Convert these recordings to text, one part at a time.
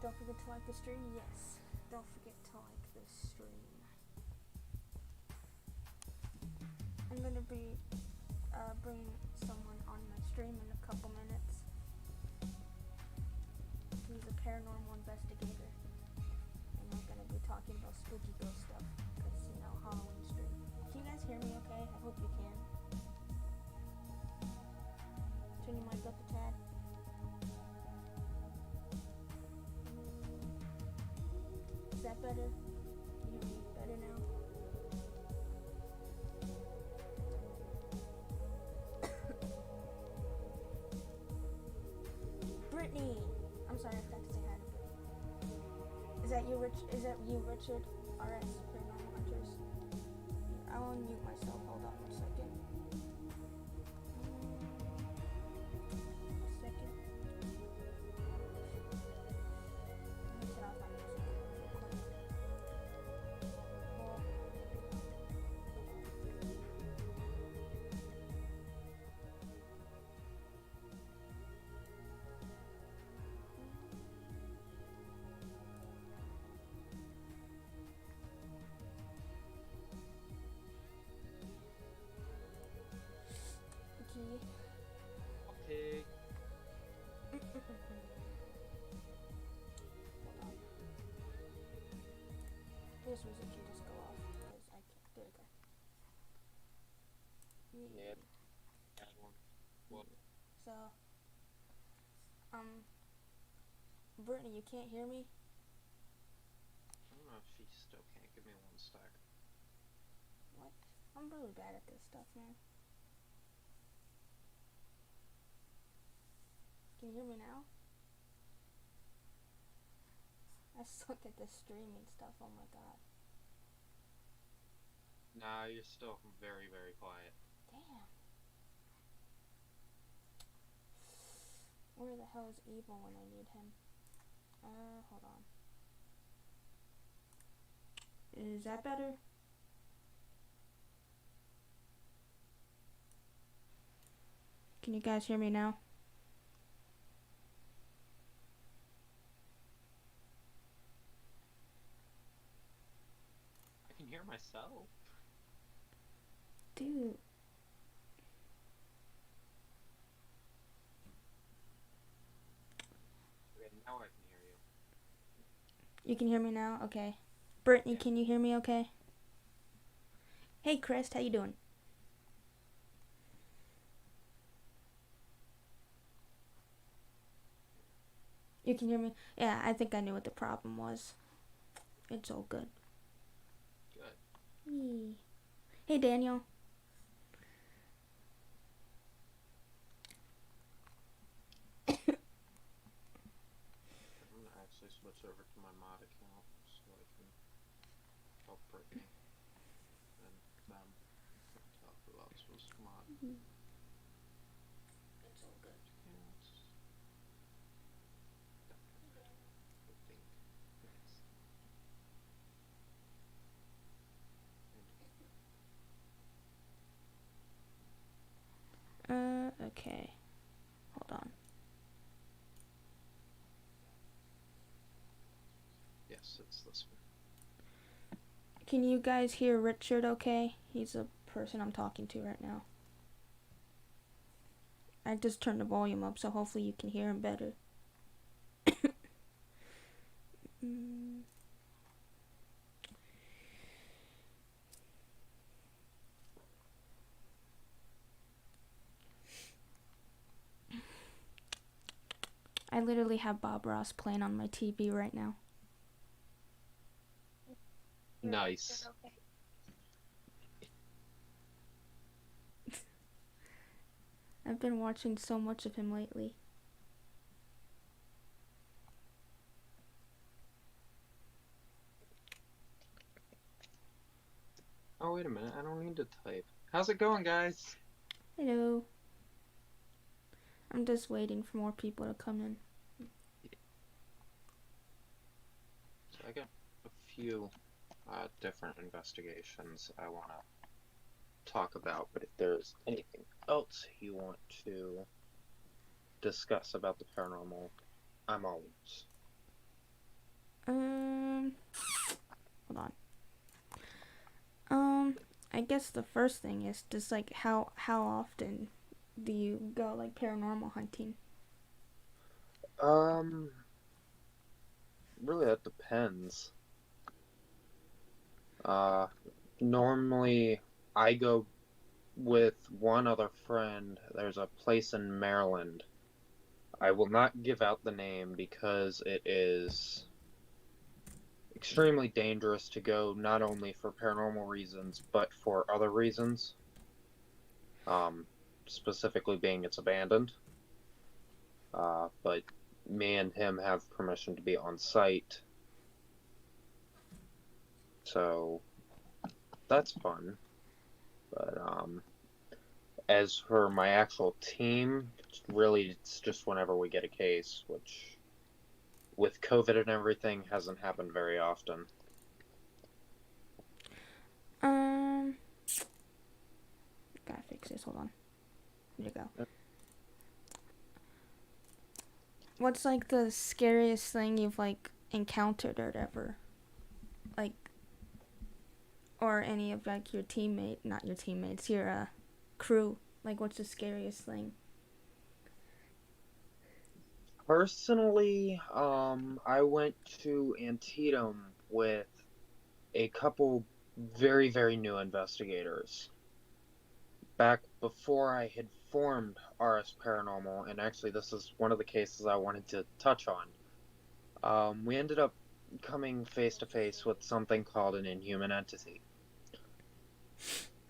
Don't forget to like the stream. Yes. Don't forget to like the stream. I'm gonna be bringing someone on my stream in a couple minutes. He's a paranormal investigator, and we're gonna be talking about spooky ghost stuff because Halloween stream. Can you guys hear me? Okay, I hope you can. Turn your mic up a tad. Is that better? Can you hear me better now? Brittany! I'm sorry, I forgot to say hi to Brittany. Is that you, Richard? RS, Paranormal Hunters? I will mute myself. Hold on 1 second. Second. Let me turn off my music real quick. Well, Okay. Hold on. This music can just go off because I can't. There we go. Yeah. That one. What? So, Brittany, you can't hear me? I don't know if she still can't. Give me 1 sec. What? I'm really bad at this stuff, man. Can you hear me now? I suck at this streaming stuff, oh my god. Nah, you're still very, very quiet. Damn. Where the hell is Evil when I need him? Hold on. Is that better? Can you guys hear me now? I can hear myself. Dude. Okay, now I can hear you. You can hear me now? Okay. Brittany, Yeah. can you hear me okay? Hey, Chris, how you doing? You can hear me? Yeah, I think I knew what the problem was. It's all good. Good. Yee. Hey, Daniel. I'm gonna actually switch over to my mod account so I can help Brittany and them talk about supposed to mod. It's all good. Yes. That kind of thing. Yes. Okay. Hold on. Yes, it's this one. Can you guys hear Richard okay? He's a person I'm talking to right now. I just turned the volume up, so hopefully you can hear him better. I literally have Bob Ross playing on my TV right now. Nice. I've been watching so much of him lately. Oh, wait a minute. I don't need to type. How's it going, guys? Hello. I'm just waiting for more people to come in. So I got a few different investigations I want to talk about, but if there's anything else you want to discuss about the paranormal, I'm always Um, hold on. I guess the first thing is just like how often do you go like paranormal hunting? Um, Really, that depends. Uh, Normally I go with one other friend. There's a place in Maryland. I will not give out the name because it is extremely dangerous to go not only for paranormal reasons but for other reasons. Um, Specifically being it's abandoned. But me and him have permission to be on site, so that's fun. But as for my actual team, really it's just whenever we get a case, which with COVID and everything hasn't happened very often. Um, gotta fix this. Hold on. Here you go. What's like the scariest thing you've like encountered or whatever? Like, or any of like your teammate, not your teammates, your crew. Like, what's the scariest thing? Personally, I went to Antietam with a couple very, very new investigators back before I had formed RS Paranormal, and actually, this is one of the cases I wanted to touch on. We ended up coming face to face with something called an inhuman entity.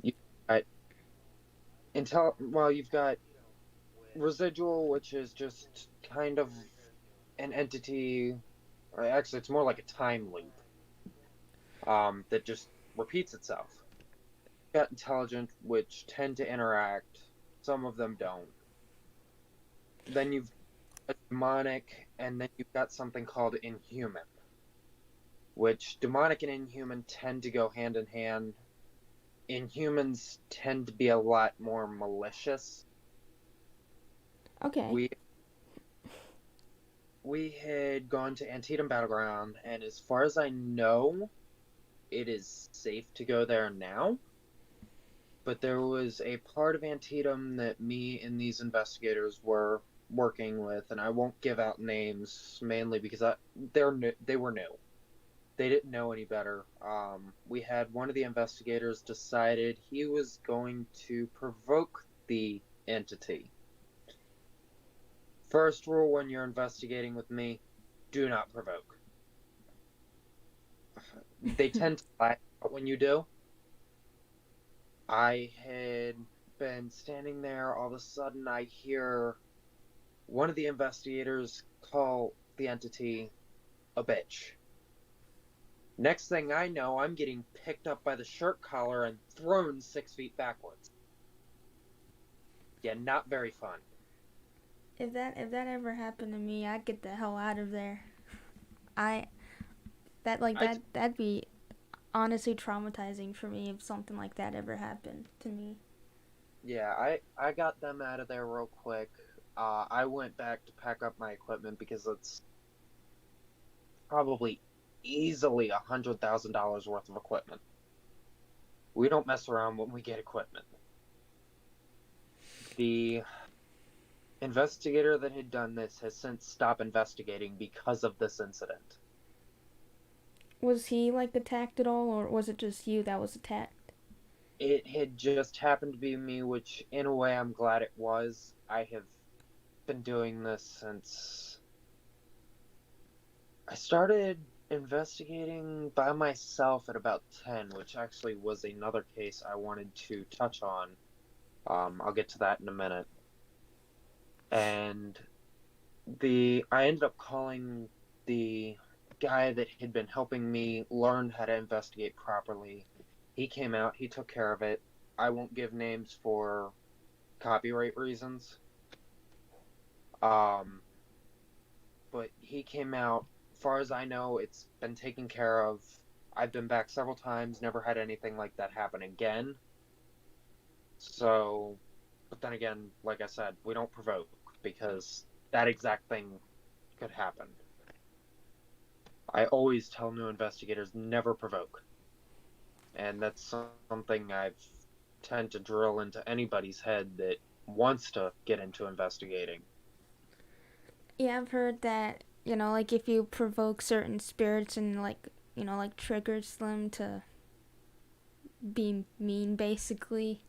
You got you've got residual, which is just kind of an entity, or actually, it's more like a time loop that just repeats itself. You've got intelligent, which tend to interact. Some of them don't. Then you've got demonic, and then you've got something called inhuman, which demonic and inhuman tend to go hand in hand. Inhumans tend to be a lot more malicious. Okay. We we had gone to Antietam Battleground, and as far as I know, it is safe to go there now. But there was a part of Antietam that me and these investigators were working with, and I won't give out names mainly because they were new. They didn't know any better. We had one of the investigators decided he was going to provoke the entity. First rule when you're investigating with me, do not provoke. They tend to laugh when you do. I had been standing there, all of a sudden I hear one of the investigators call the entity a bitch. Next thing I know, I'm getting picked up by the shirt collar and thrown 6 feet backwards. Yeah, not very fun. If that ever happened to me, I'd get the hell out of there. I that like I that'd be honestly traumatizing for me if something like that ever happened to me. Yeah, I got them out of there real quick. I went back to pack up my equipment because it's probably easily $100,000 worth of equipment. We don't mess around when we get equipment. The investigator that had done this has since stopped investigating because of this incident. Was he like attacked at all, or was it just you that was attacked? It had just happened to be me, which in a way I'm glad it was. I have been doing this since I started investigating by myself at about 10, which actually was another case I wanted to touch on. I'll get to that in a minute. And I ended up calling the guy that had been helping me learn how to investigate properly. He came out, he took care of it. I won't give names for copyright reasons. Um, but he came out. As far as I know, it's been taken care of. I've been back several times, never had anything like that happen again. So, but then again, like I said, we don't provoke because that exact thing could happen. I always tell new investigators never provoke. And that's something I've tend to drill into anybody's head that wants to get into investigating. Yeah, I've heard that, like if you provoke certain spirits and like, like triggers them to be mean basically.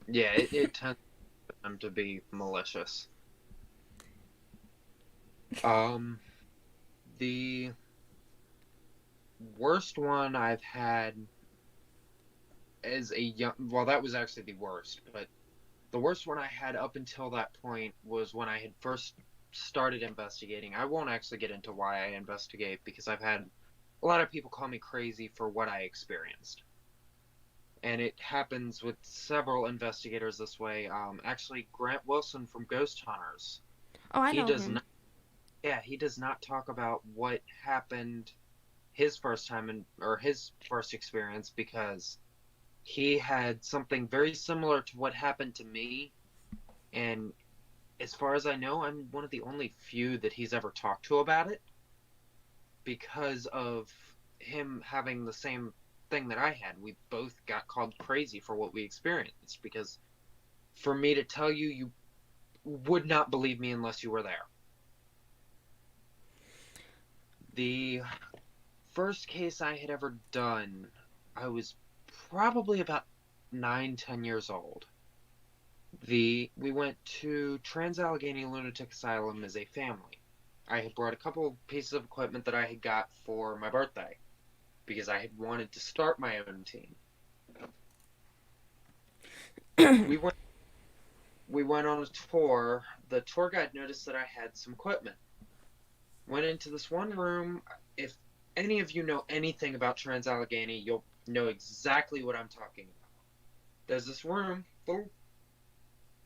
Yeah, it tends for them to be malicious. Um, the worst one I've had as a young, well, that was actually the worst, but the worst one I had up until that point was when I had first started investigating. I won't actually get into why I investigate because I've had a lot of people call me crazy for what I experienced. And it happens with several investigators this way. Actually, Grant Wilson from Ghost Hunters, Oh, I he know does him. not. Yeah, he does not talk about what happened his first time in, or his first experience, because he had something very similar to what happened to me. And as far as I know, I'm one of the only few that he's ever talked to about it because of him having the same thing that I had. We both got called crazy for what we experienced because for me to tell you, you would not believe me unless you were there. The first case I had ever done, I was probably about 9, 10 years old. We went to Trans Allegheny Lunatic Asylum as a family. I had brought a couple pieces of equipment that I had got for my birthday because I had wanted to start my own team. We went we went on a tour. The tour guide noticed that I had some equipment. Went into this one room. If any of you know anything about Trans Allegheny, you'll know exactly what I'm talking about. There's this little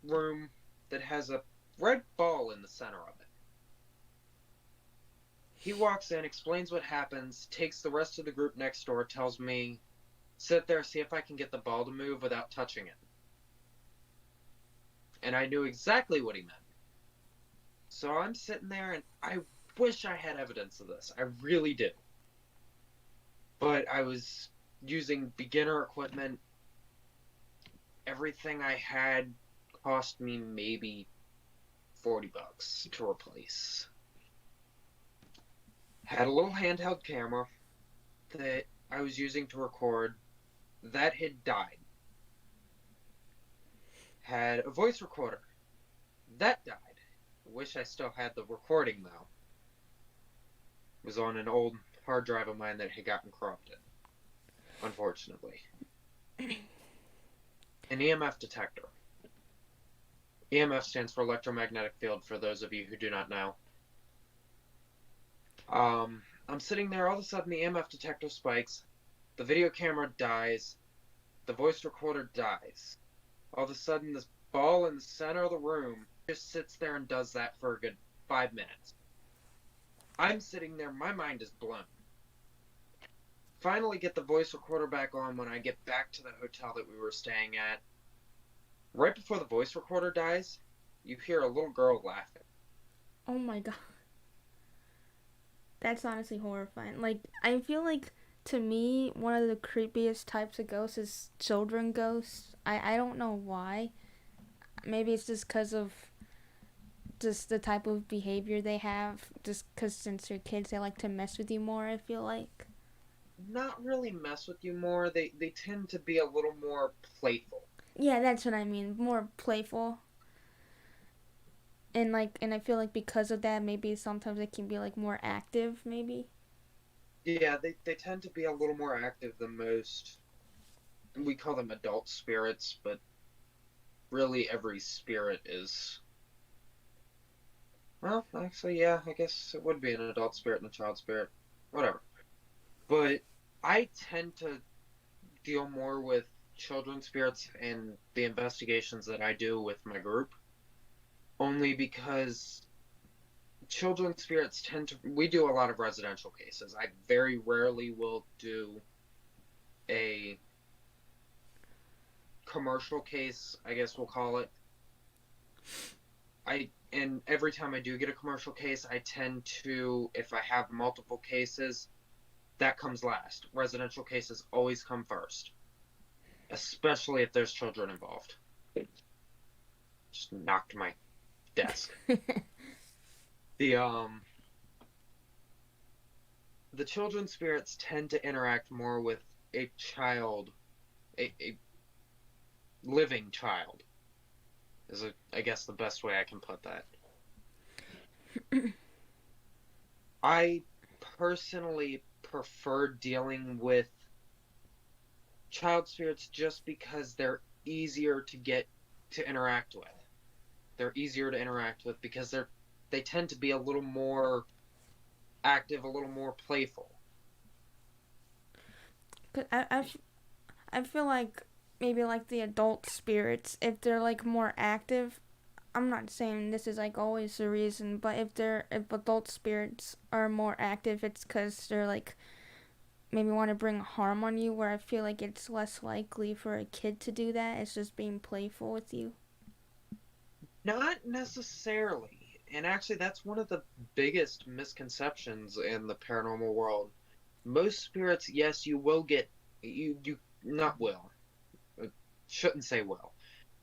room that has a red ball in the center of it. He walks in, explains what happens, takes the rest of the group next door, tells me, sit there, see if I can get the ball to move without touching it. And I knew exactly what he meant. So I'm sitting there and I wish I had evidence of this. I really do. But I was using beginner equipment. Everything I had cost me maybe $40 to replace. Had a little handheld camera that I was using to record that had died. Had a voice recorder that died. I wish I still had the recording though. It was on an old hard drive of mine that had gotten corrupted, unfortunately. An EMF detector. EMF stands for electromagnetic field for those of you who do not know. I'm sitting there, all of a sudden the EMF detector spikes, the video camera dies, the voice recorder dies. All of a sudden this ball in the center of the room just sits there and does that for a good 5 minutes. I'm sitting there, my mind is blown. Finally get the voice recorder back on when I get back to the hotel that we were staying at. Right before the voice recorder dies, you hear a little girl laughing. Oh my god. That's honestly horrifying. Like, I feel like, to me, one of the creepiest types of ghosts is children ghosts. I don't know why. Maybe it's just because of just the type of behavior they have. Just because since they're kids, they like to mess with you more, I feel like. Not really mess with you more. They tend to be a little more playful. Yeah, that's what I mean. More playful. And I feel like because of that, maybe sometimes it can be like more active, maybe. Yeah, they tend to be a little more active than most. We call them adult spirits, but really every spirit is. Well, actually, yeah, I guess it would be an adult spirit and a child spirit. Whatever. But I tend to deal more with children spirits in the investigations that I do with my group, only because children spirits tend to. We do a lot of residential cases. I very rarely will do a commercial case, I guess we'll call it. And every time I do get a commercial case, I tend to, if I have multiple cases, that comes last. Residential cases always come first, especially if there's children involved. Just knocked my desk. The the children spirits tend to interact more with a child, a living child, I guess the best way I can put that. I personally prefer dealing with child spirits just because they're easier to get to interact with. They're easier to interact with because they tend to be a little more active, a little more playful. 'Cause I feel like maybe like the adult spirits, if they're like more active, I'm not saying this is like always the reason, but if adult spirits are more active, it's because they're like maybe want to bring harm on you. Where I feel like it's less likely for a kid to do that. It's just being playful with you. Not necessarily. And actually, that's one of the biggest misconceptions in the paranormal world. Most spirits, yes, you will get, you not will, shouldn't say will.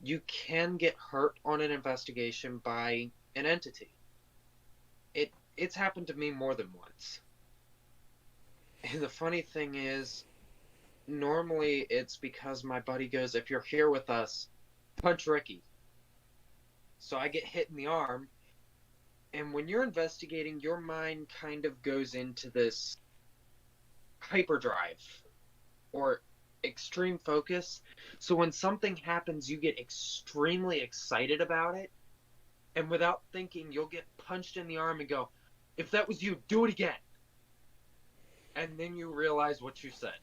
You can get hurt on an investigation by an entity. It's happened to me more than once. And the funny thing is, normally it's because my buddy goes, if you're here with us, punch Ricky. So I get hit in the arm, and when you're investigating, your mind kind of goes into this hyperdrive or extreme focus. So when something happens, you get extremely excited about it, and without thinking, you'll get punched in the arm and go, if that was you, do it again. And then you realize what you said.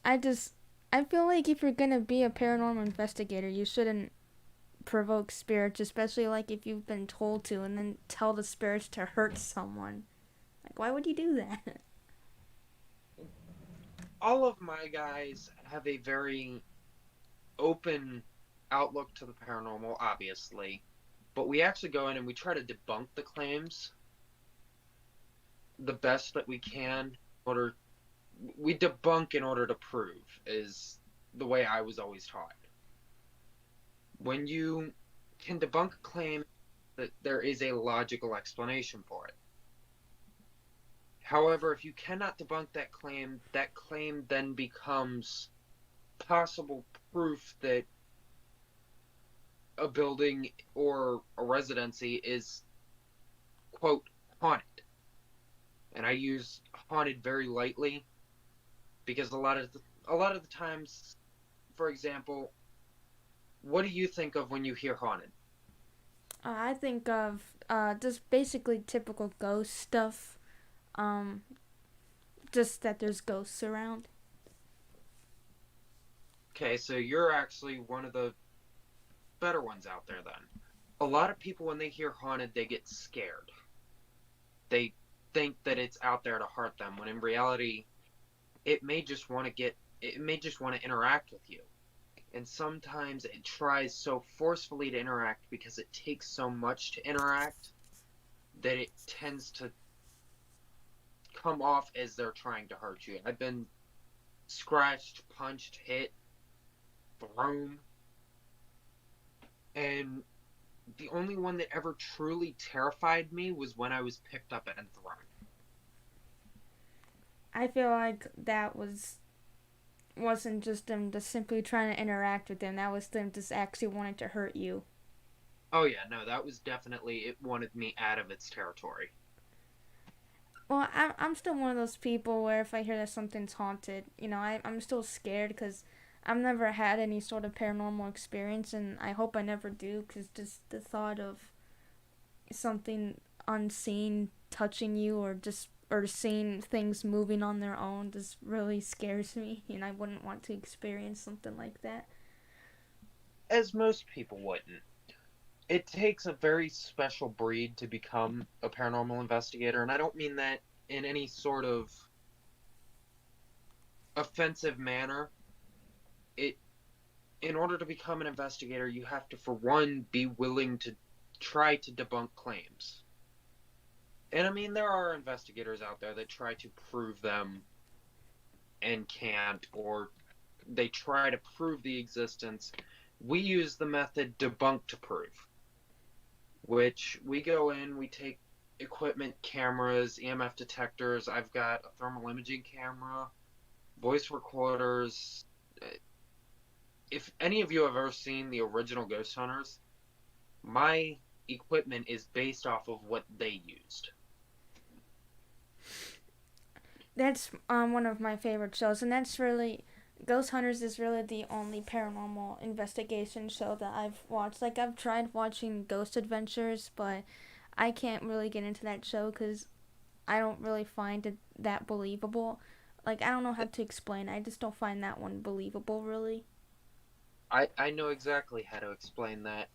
I just I feel like if you're gonna be a paranormal investigator, you shouldn't provoke spirits, especially like if you've been told to, and then tell the spirits to hurt someone. Like, why would you do that? All of my guys have a very open outlook to the paranormal, obviously, but we actually go in and we try to debunk the claims the best that we can. In order we debunk in order to prove is the way I was always taught. When you can debunk a claim, that there is a logical explanation for it. However, if you cannot debunk that claim then becomes possible proof that a building or a residency is, quote, haunted. And I use haunted very lightly because a lot of the times, for example, what do you think of when you hear haunted? I think of just basically typical ghost stuff. Um, just that there's ghosts around. Okay, so you're actually one of the better ones out there then. A lot of people, when they hear haunted, they get scared. They think that it's out there to hurt them, when in reality, it may just want to interact with you. And sometimes it tries so forcefully to interact because it takes so much to interact that it tends to come off as they're trying to hurt you. I've been scratched, punched, hit, thrown, and the only one that ever truly terrified me was when I was picked up and thrown. I feel like that wasn't just them just simply trying to interact with them. That was them just actually wanting to hurt you. Oh yeah, no, that was definitely, it wanted me out of its territory. Well, I'm still one of those people where if I hear that something's haunted, I'm still scared because I've never had any sort of paranormal experience, and I hope I never do because just the thought of something unseen touching you or seeing things moving on their own just really scares me, and I wouldn't want to experience something like that. As most people wouldn't. It takes a very special breed to become a paranormal investigator, and I don't mean that in any sort of offensive manner. It in order to become an investigator, you have to, for one, be willing to try to debunk claims. And I mean, there are investigators out there that try to prove them and can't, or they try to prove the existence. We use the method debunk to prove, which we go in, we take equipment, cameras, EMF detectors. I've got a thermal imaging camera, voice recorders. If any of you have ever seen the original Ghost Hunters, my equipment is based off of what they used. That's one of my favorite shows, and that's really Ghost Hunters is really the only paranormal investigation show that I've watched. Like I've tried watching Ghost Adventures, but I can't really get into that show because I don't really find it that believable. Like I don't know how to explain it. I just don't find that one believable, really. I know exactly how to explain that.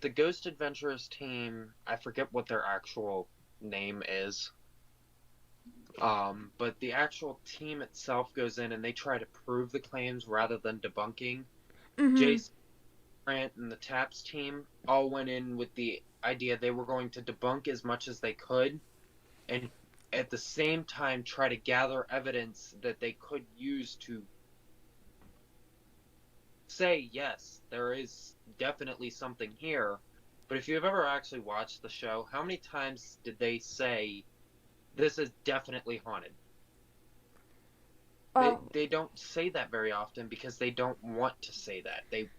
The Ghost Adventurers team, I forget what their actual name is, but the actual team itself goes in and they try to prove the claims rather than debunking. Mhm. Jason Grant and the TAPS team all went in with the idea they were going to debunk as much as they could and at the same time try to gather evidence that they could use to say, yes, there is definitely something here. But if you've ever actually watched the show, how many times did they say, this is definitely haunted? They, Oh. they don't say that very often because they don't want to say that. They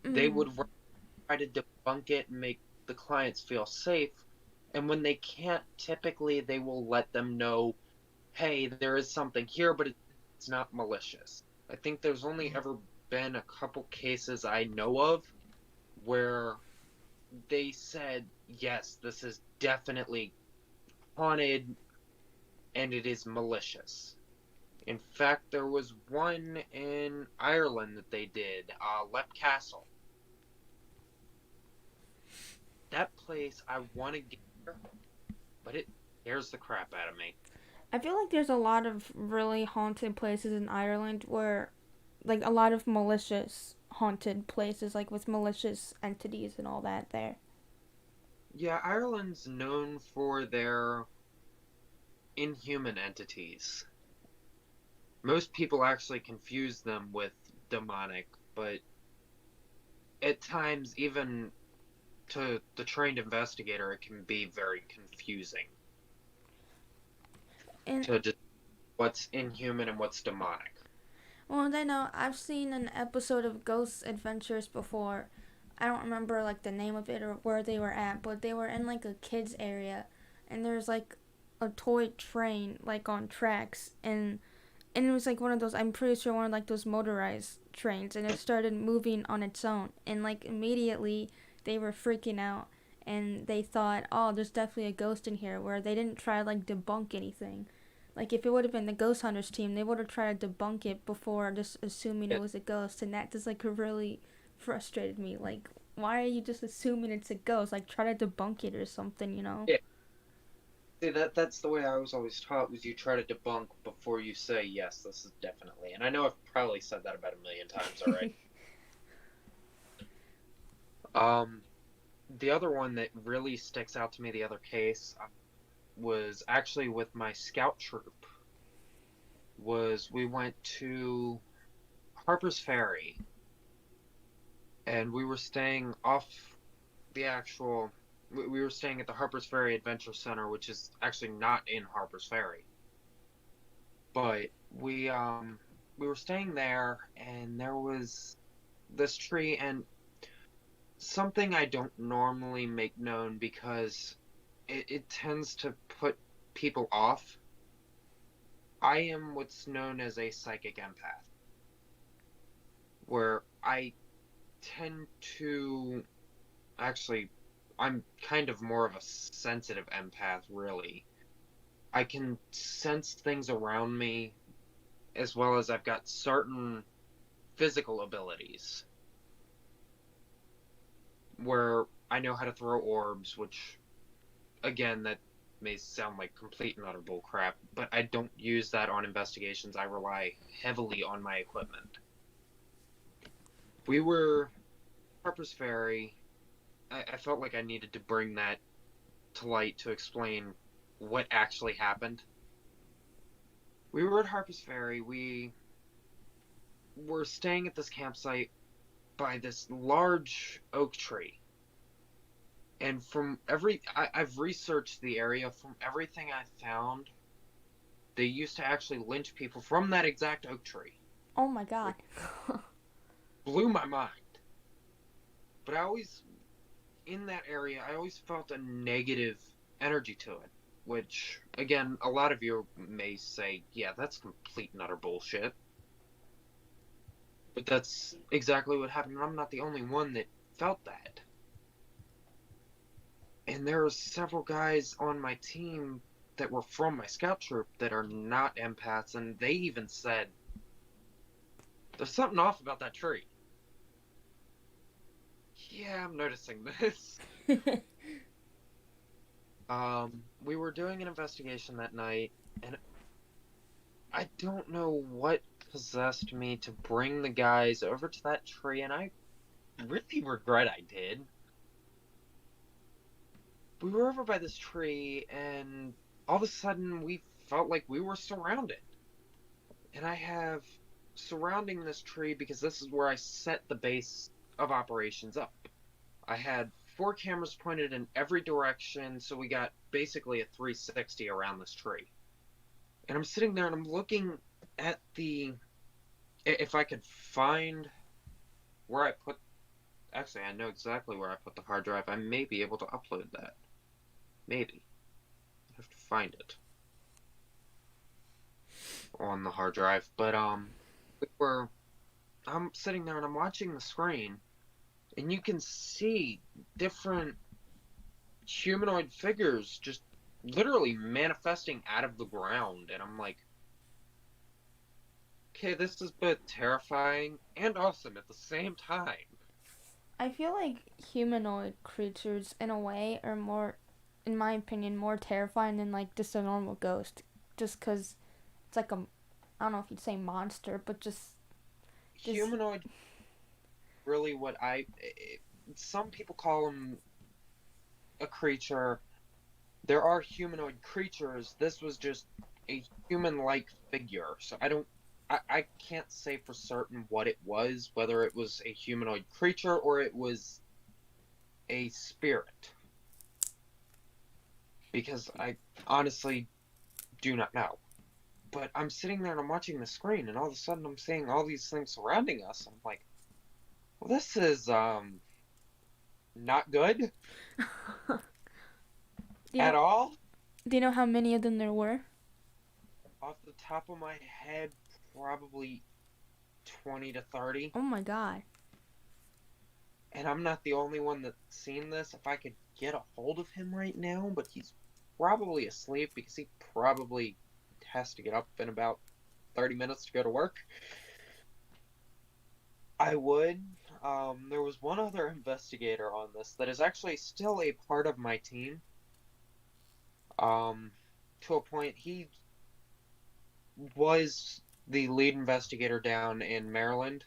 Mhm. would try to debunk it and make the clients feel safe. And when they can't, typically they will let them know, hey, there is something here, but it's not malicious. I think there's only ever been a couple cases I know of where they said, yes, this is definitely haunted and it is malicious. In fact, there was one in Ireland that they did, Lep Castle. That place, I want to get there, but it scares the crap out of me. I feel like there's a lot of really haunted places in Ireland where, like, a lot of malicious haunted places, like with malicious entities and all that there. Yeah, Ireland's known for their inhuman entities. Most people actually confuse them with demonic, but at times, even to the trained investigator, it can be very confusing And to just what's inhuman and what's demonic. well, I know I've seen an episode of Ghost Adventures before. I don't remember like the name of it or where they were at, but they were in like a kids area, and there's like a toy train like on tracks, and it was like one of those. I'm pretty sure one of like those motorized trains, and it started moving on its own, and like immediately they were freaking out, and they thought, oh, there's definitely a ghost in here. Where they didn't try to like debunk anything. Like if it would have been the ghost hunters team, they would have tried to debunk it before just assuming it It, was a ghost, and that just like really frustrated me. Like, why are you just assuming it's a ghost? Like, try to debunk it or something, you know? it, See, that's the way I was always taught was you try to debunk before you say yes, this is definitely. And I know I've probably said that about a million times already. Um, the other one that really sticks out to me, the other case, was actually with my scout troop. Was we went to Harper's Ferry and we were staying off the actual. We were staying at the Harper's Ferry Adventure Center, which is actually not in Harper's Ferry, but we were staying there, and there was this tree and something I don't normally make known because it tends to put people off. I am what's known as a psychic empath, where I tend to actually, I'm kind of more of a sensitive empath, really. I can sense things around me as well as I've got certain physical abilities where I know how to throw orbs, which, again, that may sound like complete and utter bull crap, but I don't use that on investigations. I rely heavily on my equipment. We were Harper's Ferry. I felt like I needed to bring that to light to explain what actually happened. We were at Harper's Ferry. We were staying at this campsite by this large oak tree. And I've researched the area. From everything I found, they used to actually lynch people from that exact oak tree, Oh my god. which blew my mind. But in that area, I always felt a negative energy to it, which, again, a lot of you may say, yeah, that's complete and utter bullshit. But that's exactly what happened, and I'm not the only one that felt that. And there are several guys on my team that were from my scout troop that are not empaths, and they even said, there's something off about that tree. Yeah, I'm noticing this. We were doing an investigation that night, and I don't know what possessed me to bring the guys over to that tree, and I really regret I did. We were over by this tree, and all of a sudden we felt like we were surrounded. And I have surrounding this tree because this is where I set the base of operations up. I had four cameras pointed in every direction, so we got basically a 360 around this tree. And I'm sitting there and I'm looking at if I could find where I put, actually, I know exactly where I put the hard drive. I may be able to upload that. Maybe. I have to find it on the hard drive. But, we were, I'm sitting there and I'm watching the screen, and you can see different humanoid figures just literally manifesting out of the ground. And I'm like, okay, this is both terrifying and awesome at the same time. I feel like humanoid creatures, in a way, are more, in my opinion, more terrifying than like just a normal ghost. Just because it's like a, I don't know if you'd say monster, but just this. Humanoid, really, some people call them a creature. There are humanoid creatures. This was just a human-like figure. So I can't say for certain what it was, whether it was a humanoid creature or it was a spirit, because I honestly do not know. But I'm sitting there and I'm watching the screen, and all of a sudden I'm seeing all these things surrounding us. I'm like, well, this is not good do you at know? all. Do you know how many of them there were? Off the top of my head, probably 20 to 30. Oh my god. And I'm not the only one that's seen this. If I could get a hold of him right now, but he's probably asleep because he probably has to get up in about 30 minutes to go to work. I would. There was one other investigator on this that is actually still a part of my team. Um, to a point, he was the lead investigator down in Maryland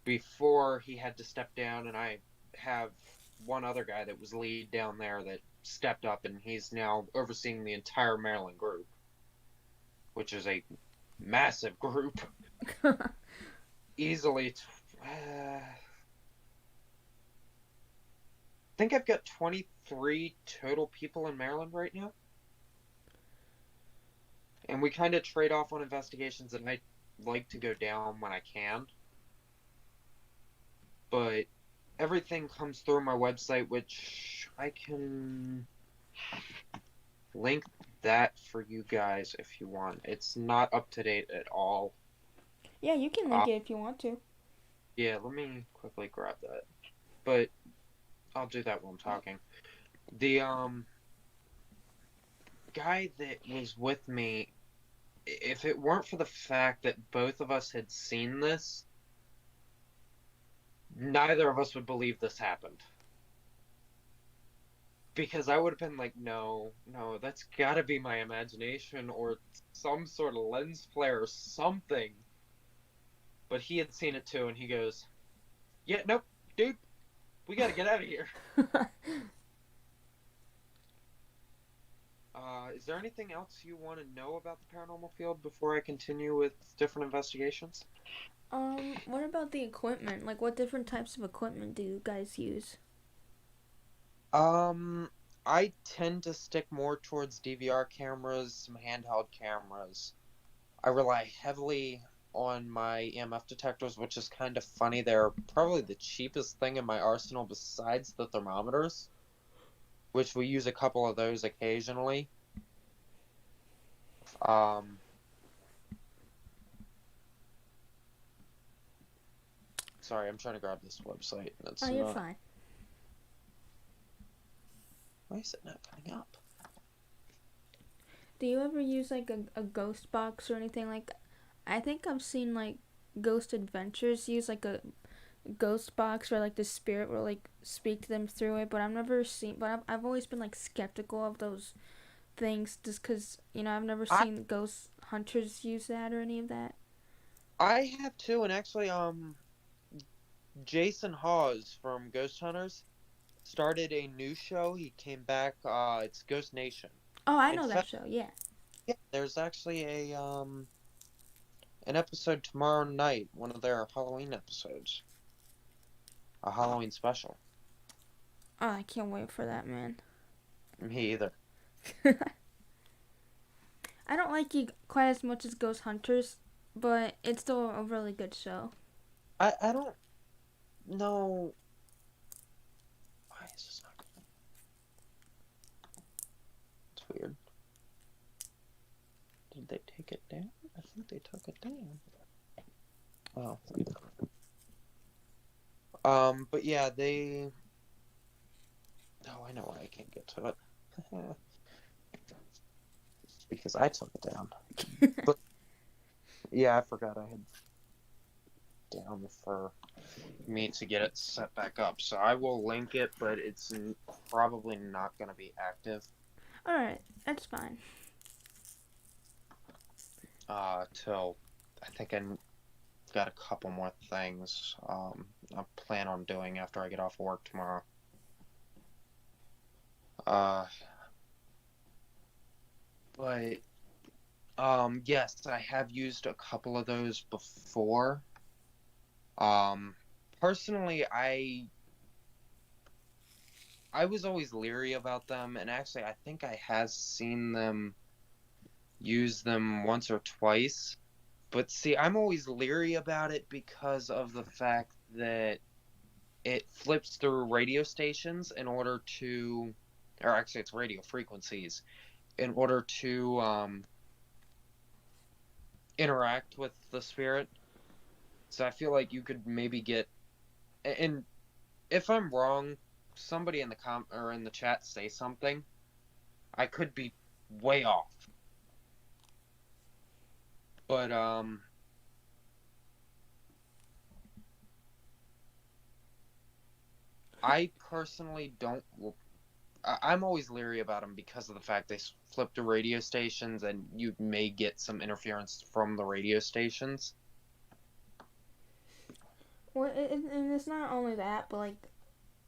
before he had to step down, and I have one other guy that was lead down there that stepped up, and he's now overseeing the entire Maryland group, which is a massive group. Easily, I think I've got 23 total people in Maryland right now, and we kind of trade off on investigations that I like to go down when I can. But everything comes through my website, which I can link that for you guys if you want. It's not up to date at all. Yeah, you can Uh, link it if you want to. yeah, let me quickly grab that. But I'll do that while I'm talking. The guy that was with me, if it weren't for the fact that both of us had seen this, neither of us would believe this happened. Because I would have been like, no, no, that's gotta be my imagination or some sort of lens flare or something. But he had seen it too, and he goes, Yeah, nope, dude, we gotta get out of here. Is there anything else you want to know about the paranormal field before I continue with different investigations? What about the equipment? Like, what different types of equipment do you guys use? Um, I tend to stick more towards DVR cameras, some handheld cameras. I rely heavily on my EMF detectors, which is kind of funny. They're probably the cheapest thing in my arsenal besides the thermometers, which we use a couple of those occasionally. Um, Sorry, I'm trying to grab this website and Oh, it's you're not. fine. Why is it not coming up? Do you ever use like a ghost box or anything like? I think I've seen like Ghost Adventures use like a ghost box where like the spirit will like speak to them through it, but I've never seen. But I've always been like skeptical of those things just because I've never I seen ghost hunters use that or any of that. I have two, and actually, Jason Hawes from Ghost Hunters started a new show. He came back. It's Ghost Nation. Oh, I In know that fact, show. Yeah. yeah, there's actually a an episode tomorrow night, one of their Halloween episodes, a Halloween special. Oh, I can't wait for that, man. Me either. I don't like it quite as much as Ghost Hunters, but it's still a really good show. I don't know why is this not. It's weird. Did they take it down? I think they took it down. Oh. But yeah, they. Oh, I know why I can't get to it. Because I took it down. But yeah, I forgot I had down for me to get it set back up. So I will link it, but it's probably not going to be active Alright, that's fine. till I think I got a couple more things I plan on doing after I get off work tomorrow. Uh, but yes, I have used a couple of those before. Um, Personally, I was always leery about them, and actually, I think I have seen them use them once or twice. But see, I'm always leery about it because of the fact that it flips through radio stations in order to, or actually, it's radio frequencies in order to interact with the spirit. So I feel like you could maybe get, and if I'm wrong, somebody in the or in the chat say something. I could be way off, but I personally don't. I'm always leery about them because of the fact they flip to radio stations, and you may get some interference from the radio stations. Well, and it's not only that, but like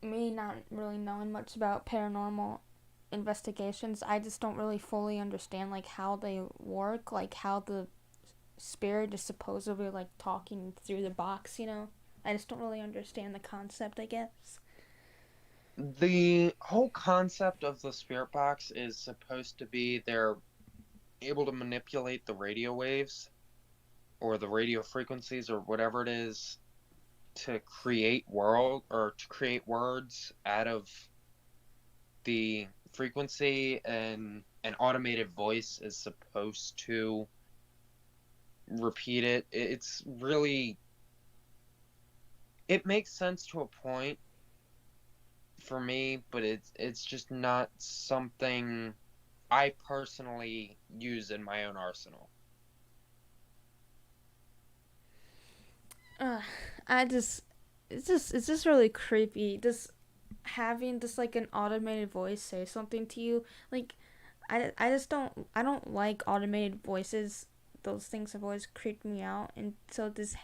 me not really knowing much about paranormal investigations, I just don't really fully understand like how they work, like how the spirit is supposedly like talking through the box. I just don't really understand the concept, I guess. The whole concept of the spirit box is supposed to be they're able to manipulate the radio waves or the radio frequencies or whatever it is to create words out of the frequency, and an automated voice is supposed to repeat it. It's really, it makes sense to a point for me, but it's just not something I personally use in my own arsenal. Uh, I just it's just really creepy. Just having just like an automated voice say something to you, like I just don't like automated voices. Those things have always creeped me out, and so this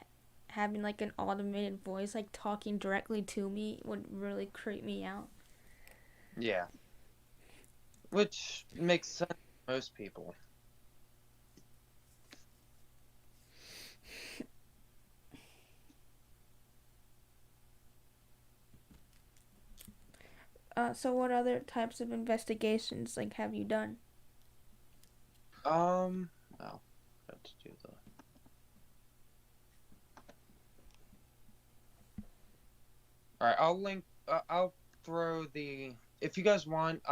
having like an automated voice like talking directly to me would really creep me out. Yeah, which makes sense to most people. So what other types of investigations like have you done? Well, let's do the. All right, I'll link. I'll throw the. If you guys want,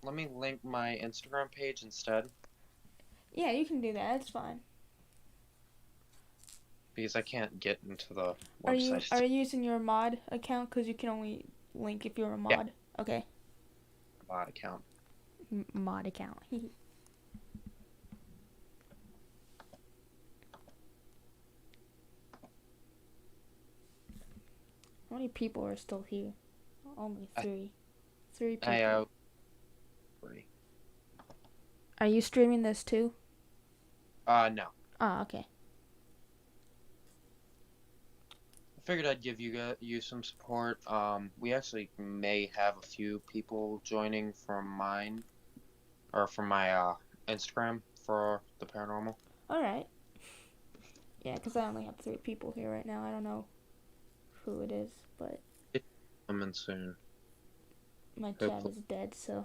let me link my Instagram page instead Yeah, you can do that. That's fine. because I can't get into the Are you website. are you using your mod account? Cause you can only link if you're a Yeah, mod. Okay. mod account. Mod account. How many people are still here? Only I, three. Three I people. free. Are you streaming this too? No. Ah, okay. I figured I'd give you some support. We actually may have a few people joining from mine or from my Instagram for the paranormal. All right. Yeah, because I only have three people here right now. I don't know who it is, but It's coming soon. my chat Hopefully. is dead, so.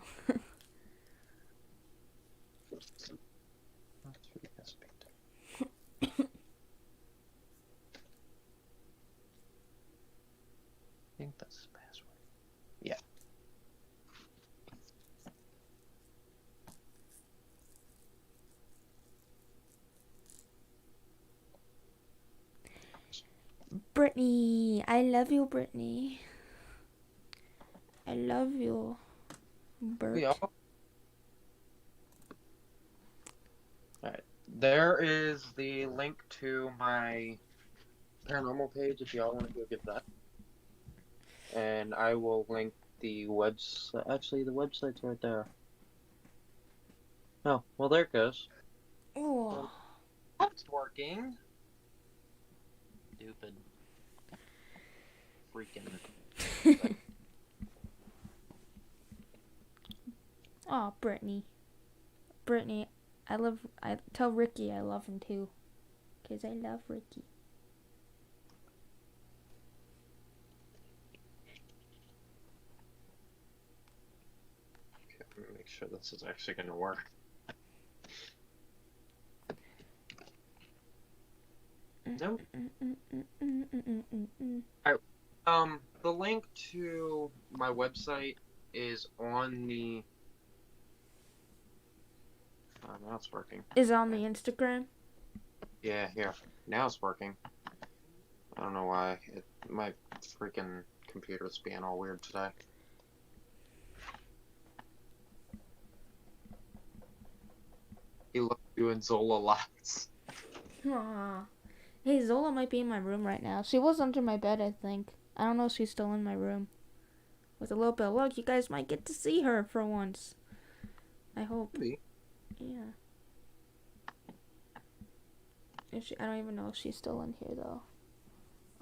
I think that's the password. Yeah. Brittany! I love you, Brittany. I love you, We Bert. all. All right. There is the link to my paranormal page if y'all want to go give that. And I will link the website. Actually, the website's right there. Oh, well, there it goes. Oh. That's working. Stupid. Freaking. Oh, Brittany. Brittany, I tell Ricky I love him too. Because I love Ricky. Okay, let me make sure this is actually going to work. Nope. Alright. The link to my website is on the. Now it's working. Is on the Instagram? Yeah, here. Now it's working. I don't know why. My freaking computer's being all weird today. He looked you and Zola lots. Aww. Hey, Zola might be in my room right now. She was under my bed, I think. I don't know if she's still in my room. With a little bit of luck, you guys might get to see her for once. I hope. Maybe. Yeah. I don't even know if she's still in here, though.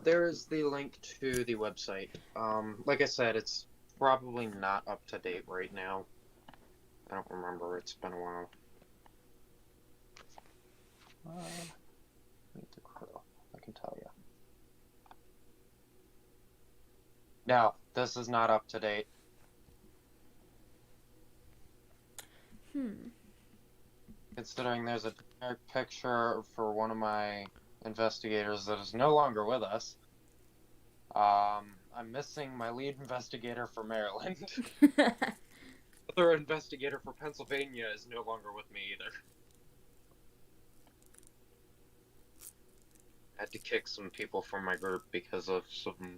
There's the link to the website. Like I said, it's probably not up to date right now. I don't remember. It's been a while. Need to crow. I can tell you. No, this is not up to date. Considering there's a generic picture for one of my investigators that is no longer with us. I'm missing my lead investigator for Maryland. Other investigator for Pennsylvania is no longer with me either. I had to kick some people from my group because of some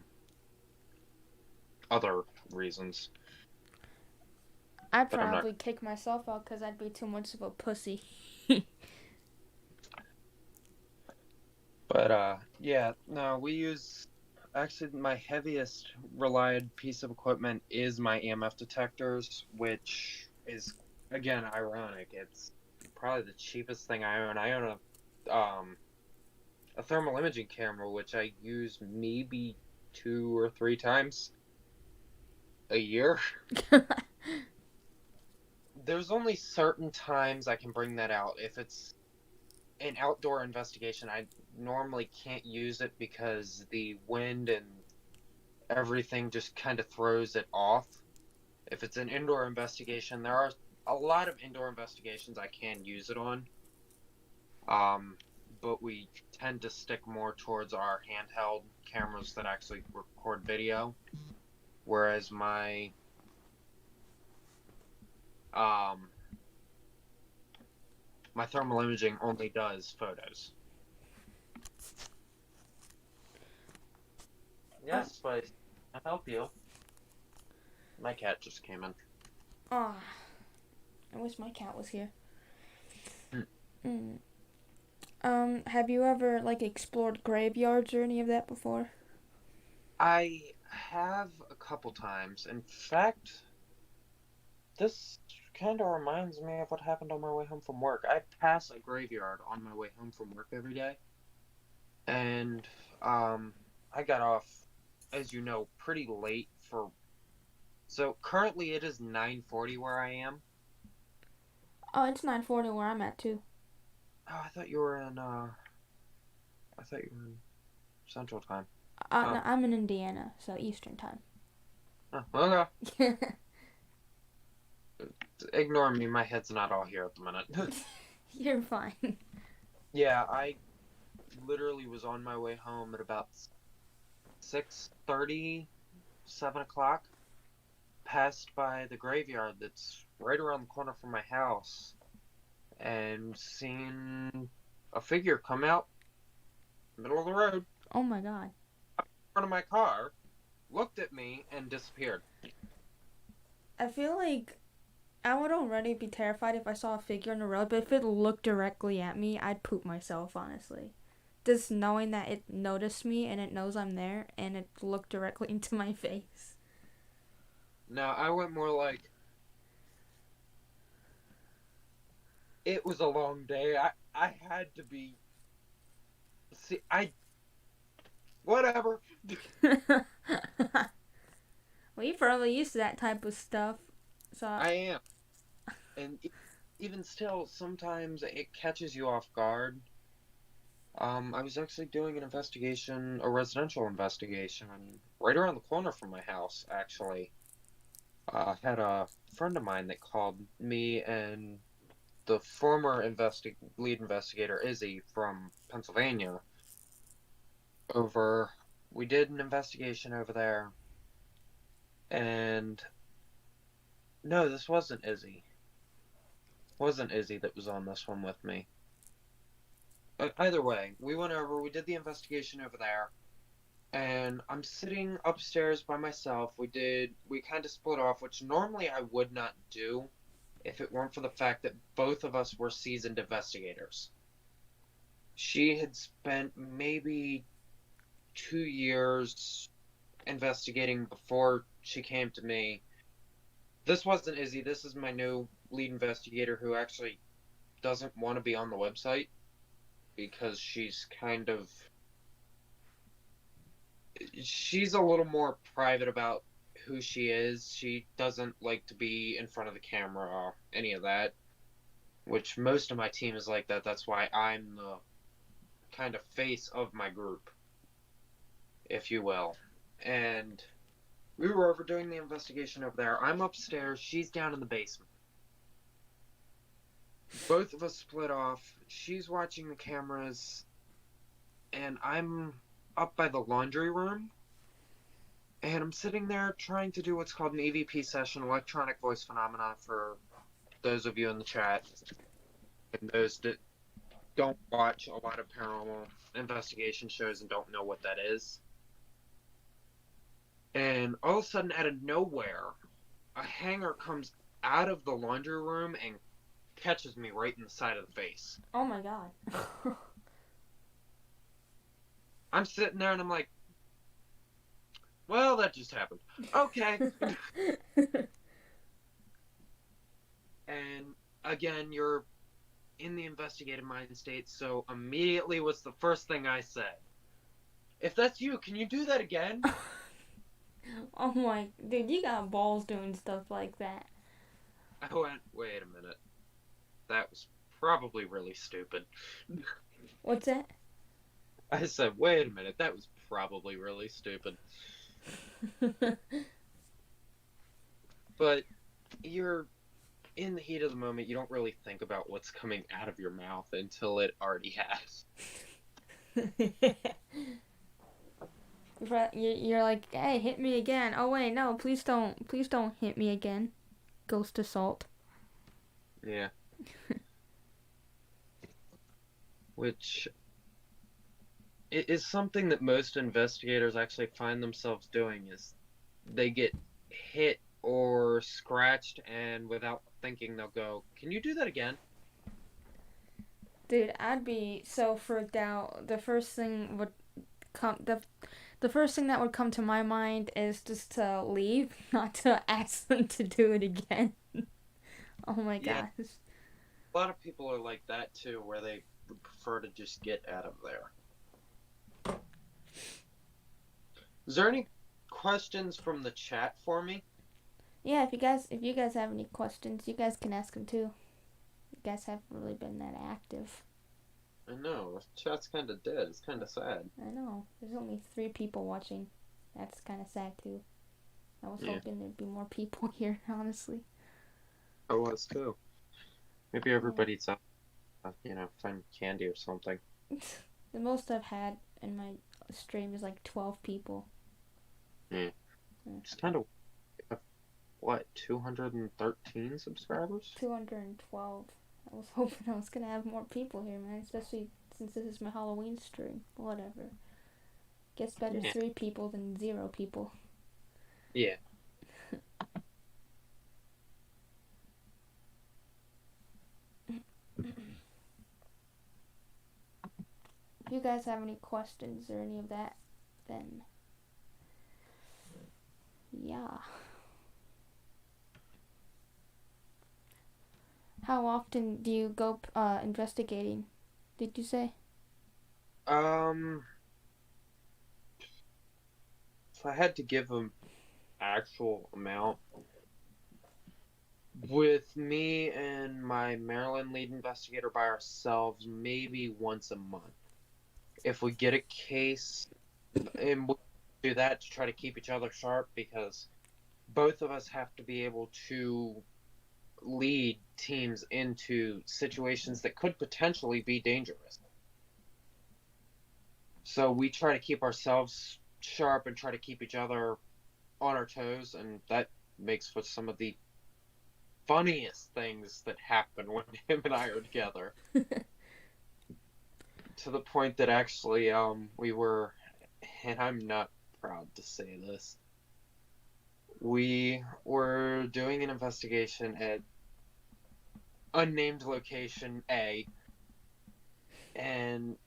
other reasons. I'd But I'm not. probably kick myself out because I'd be too much of a pussy. But yeah, no, we use. Actually, my heaviest relied piece of equipment is my EMF detectors, which is again ironic. It's probably the cheapest thing I own. I own a a thermal imaging camera, which I use maybe 2 or 3 times a year. There's only certain times I can bring that out. If it's an outdoor investigation, I normally can't use it because the wind and everything just kind of throws it off. If it's an indoor investigation, there are a lot of indoor investigations I can use it on. Um, but we tend to stick more towards our handheld cameras that actually record video, whereas um my thermal imaging only does photos. uh, Yes, Spice. I'll help you. My cat just came in. oh, I wish my cat was here. Hmm. Mm. Have you ever like explored graveyards or any of that before? I have a couple times. In fact, this kind of reminds me of what happened on my way home from work. I pass a graveyard on my way home from work every day, and um, I got off, as you know, pretty late for. So currently it is 9:40 where I am. Oh, it's 9:40 where I'm at too. Oh, I thought you were in. I thought you were in Central Time. No, Oh, I'm in Indiana, so Eastern time. okay. Ignore me. My head's not all here at the minute. You're fine. Yeah, I literally was on my way home at about 6:30, 7 o'clock. Passed by the graveyard that's right around the corner from my house, and seen a figure come out middle of the road in Oh my god. front of my car, looked at me, and disappeared. I feel like I would already be terrified if I saw a figure in the road, but if it looked directly at me, I'd poop myself, honestly. Just knowing that it noticed me and it knows I'm there and it looked directly into my face. Now, I went more like, it was a long day. I had to be. See, whatever. Well, you're probably used to that type of stuff. So, I am. And even still, sometimes it catches you off guard. I was actually doing an investigation, a residential investigation, right around the corner from my house, actually. I had a friend of mine that called me and the former lead investigator, Izzy, from Pennsylvania, over. We did an investigation over there, and no, this wasn't Izzy. Wasn't Izzy that was on this one with me. Either way, we went over, we did the investigation over there, and I'm sitting upstairs by myself. We kind of split off, which normally I would not do if it weren't for the fact that both of us were seasoned investigators. She had spent maybe 2 years investigating before she came to me. This wasn't Izzy, this is my new lead investigator who actually doesn't want to be on the website because she's a little more private about who she is. She doesn't like to be in front of the camera or any of that, which most of my team is like that. That's why I'm the kind of face of my group, if you will. And we were over doing the investigation over there. I'm upstairs, she's down in the basement. Both of us split off. She's watching the cameras, and I'm up by the laundry room. And I'm sitting there trying to do what's called an EVP session, electronic voice phenomena, for those of you in the chat and those that don't watch a lot of paranormal investigation shows and don't know what that is. And all of a sudden, out of nowhere, a hanger comes out of the laundry room and catches me right in the side of the face. oh my god. I'm sitting there and I'm like, well, that just happened. Okay. And again, you're in the investigative mind state, so immediately what's the first thing I said? If that's you, can you do that again? Oh my, dude, you got balls doing stuff like that. I went, wait a minute. That was probably really stupid. What's that? I said, wait a minute, that was probably really stupid. But you're in the heat of the moment, you don't really think about what's coming out of your mouth until it already has. You're like, hey, hit me again. Oh wait, no, please don't hit me again. Ghost assault. Yeah. Which is something that most investigators actually find themselves doing is they get hit or scratched and without thinking they'll go, can you do that again? Dude, I'd be so freaked out. The first thing that would come to my mind is just to leave, not to ask them to do it again. Oh my Yeah, gosh. a lot of people are like that too, where they would prefer to just get out of there. Is there any questions from the chat for me? Yeah, if you guys have any questions, you guys can ask them too. You guys haven't really been that active. I know, the chat's kind of dead. It's kind of sad. I know. There's only 3 people watching. That's kind of sad too. I was Yeah, hoping there'd be more people here, honestly. I was too. Maybe Oh. everybody's out, finding candy or something. The most I've had in my stream is like 12 people. Yeah, Yeah. it's kind of what 213 subscribers. 212. I was hoping I was gonna have more people here, man. Especially since this is my Halloween stream. Whatever. Guess better Yeah, 3 people than 0 people. yeah. If you guys have any questions or any of that, then yeah. How often do you go investigating? Did you say? Um, if I had to give an actual amount, with me and my Maryland lead investigator by ourselves, maybe once a month. If we get a case, and we'll do that to try to keep each other sharp because both of us have to be able to lead teams into situations that could potentially be dangerous. So we try to keep ourselves sharp and try to keep each other on our toes, and that makes for some of the funniest things that happen when him and I are together. To the point that actually, we were, and I'm not proud to say this, we were doing an investigation at unnamed location A, and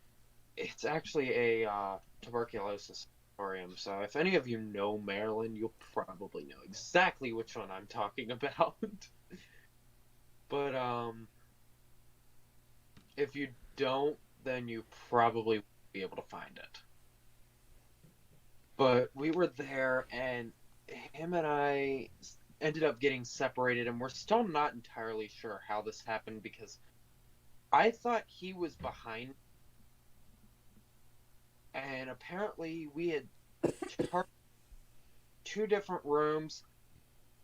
it's actually a tuberculosis sanatorium. So if any of you know Maryland, you'll probably know exactly which one I'm talking about. But if you don't, then you probably won't be able to find it. But we were there, and him and I ended up getting separated, and we're still not entirely sure how this happened because I thought he was behind, and apparently we had charted 2 different rooms,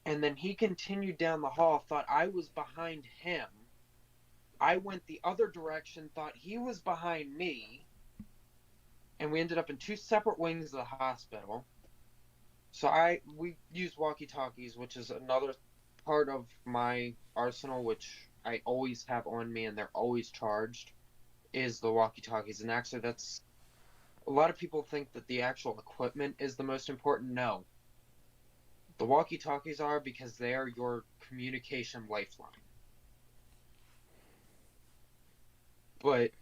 and then he continued down the hall, thought I was behind him. I went the other direction, thought he was behind me, and we ended up in 2 separate wings of the hospital. So we used walkie-talkies, which is another part of my arsenal, which I always have on me, and they're always charged, is the walkie-talkies. And actually, that's a lot of people think that the actual equipment is the most important. No, the walkie-talkies are because they are your communication lifeline. But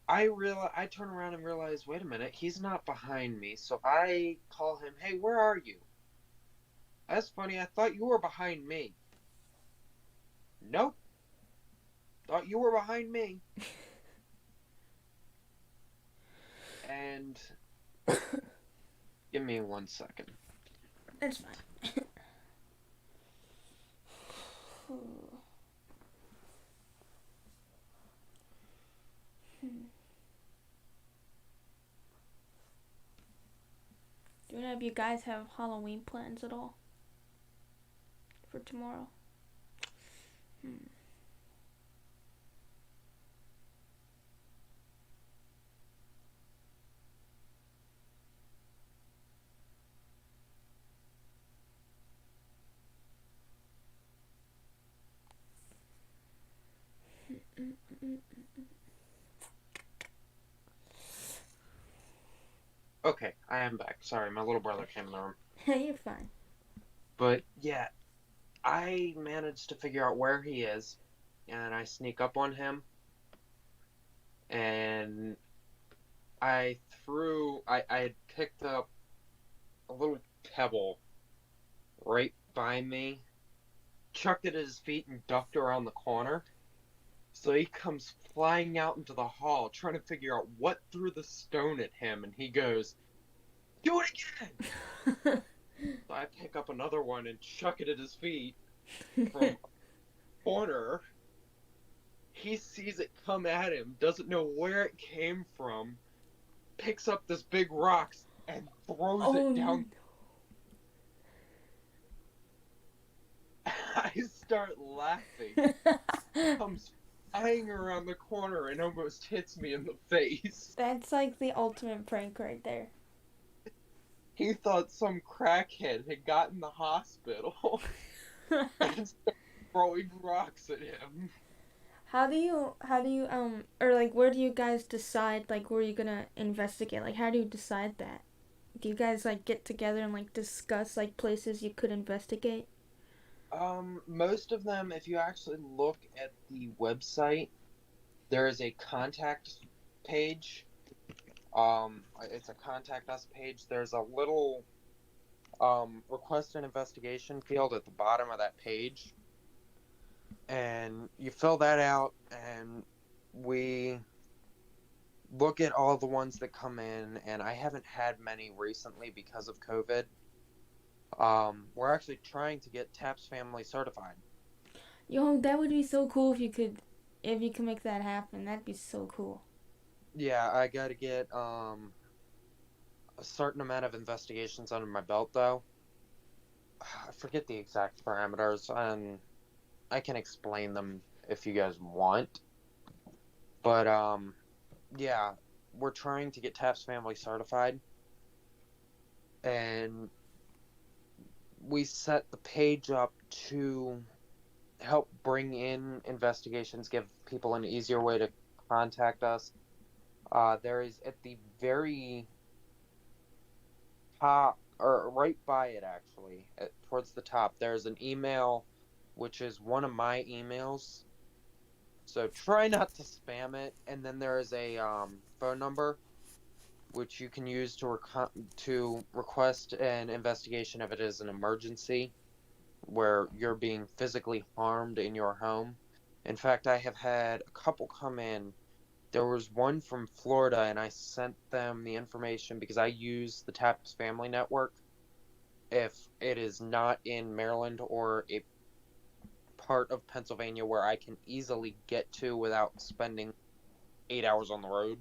I turn around and realize, wait a minute, he's not behind me. So I call him, hey, where are you? That's funny. I thought you were behind me. Nope. Thought you were behind me. And give me 1 second. It's fine. Do any of you guys have Halloween plans at all for tomorrow? Okay, I am back. Sorry, my little brother came in the room. You're fine. But yeah, I managed to figure out where he is, and I sneak up on him, and I had picked up a little pebble right by me, chucked it at his feet, and ducked around the corner. So he comes flying out into the hall, trying to figure out what threw the stone at him, and he goes, "Do it again!" So I pick up another one and chuck it at his feet from a corner. He sees it come at him, doesn't know where it came from, picks up this big rock and throws Oh it no. down. I start laughing. Comes flying around the corner and almost hits me in the face. That's like the ultimate prank right there. He thought some crackhead had gotten the hospital and started throwing rocks at him. or like where do you guys decide like where you're gonna investigate? Like how do you decide that? Do you guys like get together and like discuss like places you could investigate? Most of them, if you actually look at the website, there is a contact page. It's a contact us page. There's a little request an investigation field at the bottom of that page, and you fill that out, and we look at all the ones that come in. And I haven't had many recently because of COVID. We're actually trying to get TAPS family certified. Yo, that would be so cool if you could make that happen. That'd be so cool. Yeah, I got to get a certain amount of investigations under my belt, though. I forget the exact parameters, and I can explain them if you guys want. But yeah, we're trying to get TAPS family certified, and we set the page up to help bring in investigations, give people an easier way to contact us. There is at the very top, or right by it actually, towards the top, there's an email, which is one of my emails. So try not to spam it. And then there is a phone number which you can use to request an investigation if it is an emergency where you're being physically harmed in your home. In fact, I have had a couple come in. There was one from Florida, and I sent them the information because I use the TAPS Family Network. If it is not in Maryland or a part of Pennsylvania where I can easily get to without spending 8 hours on the road,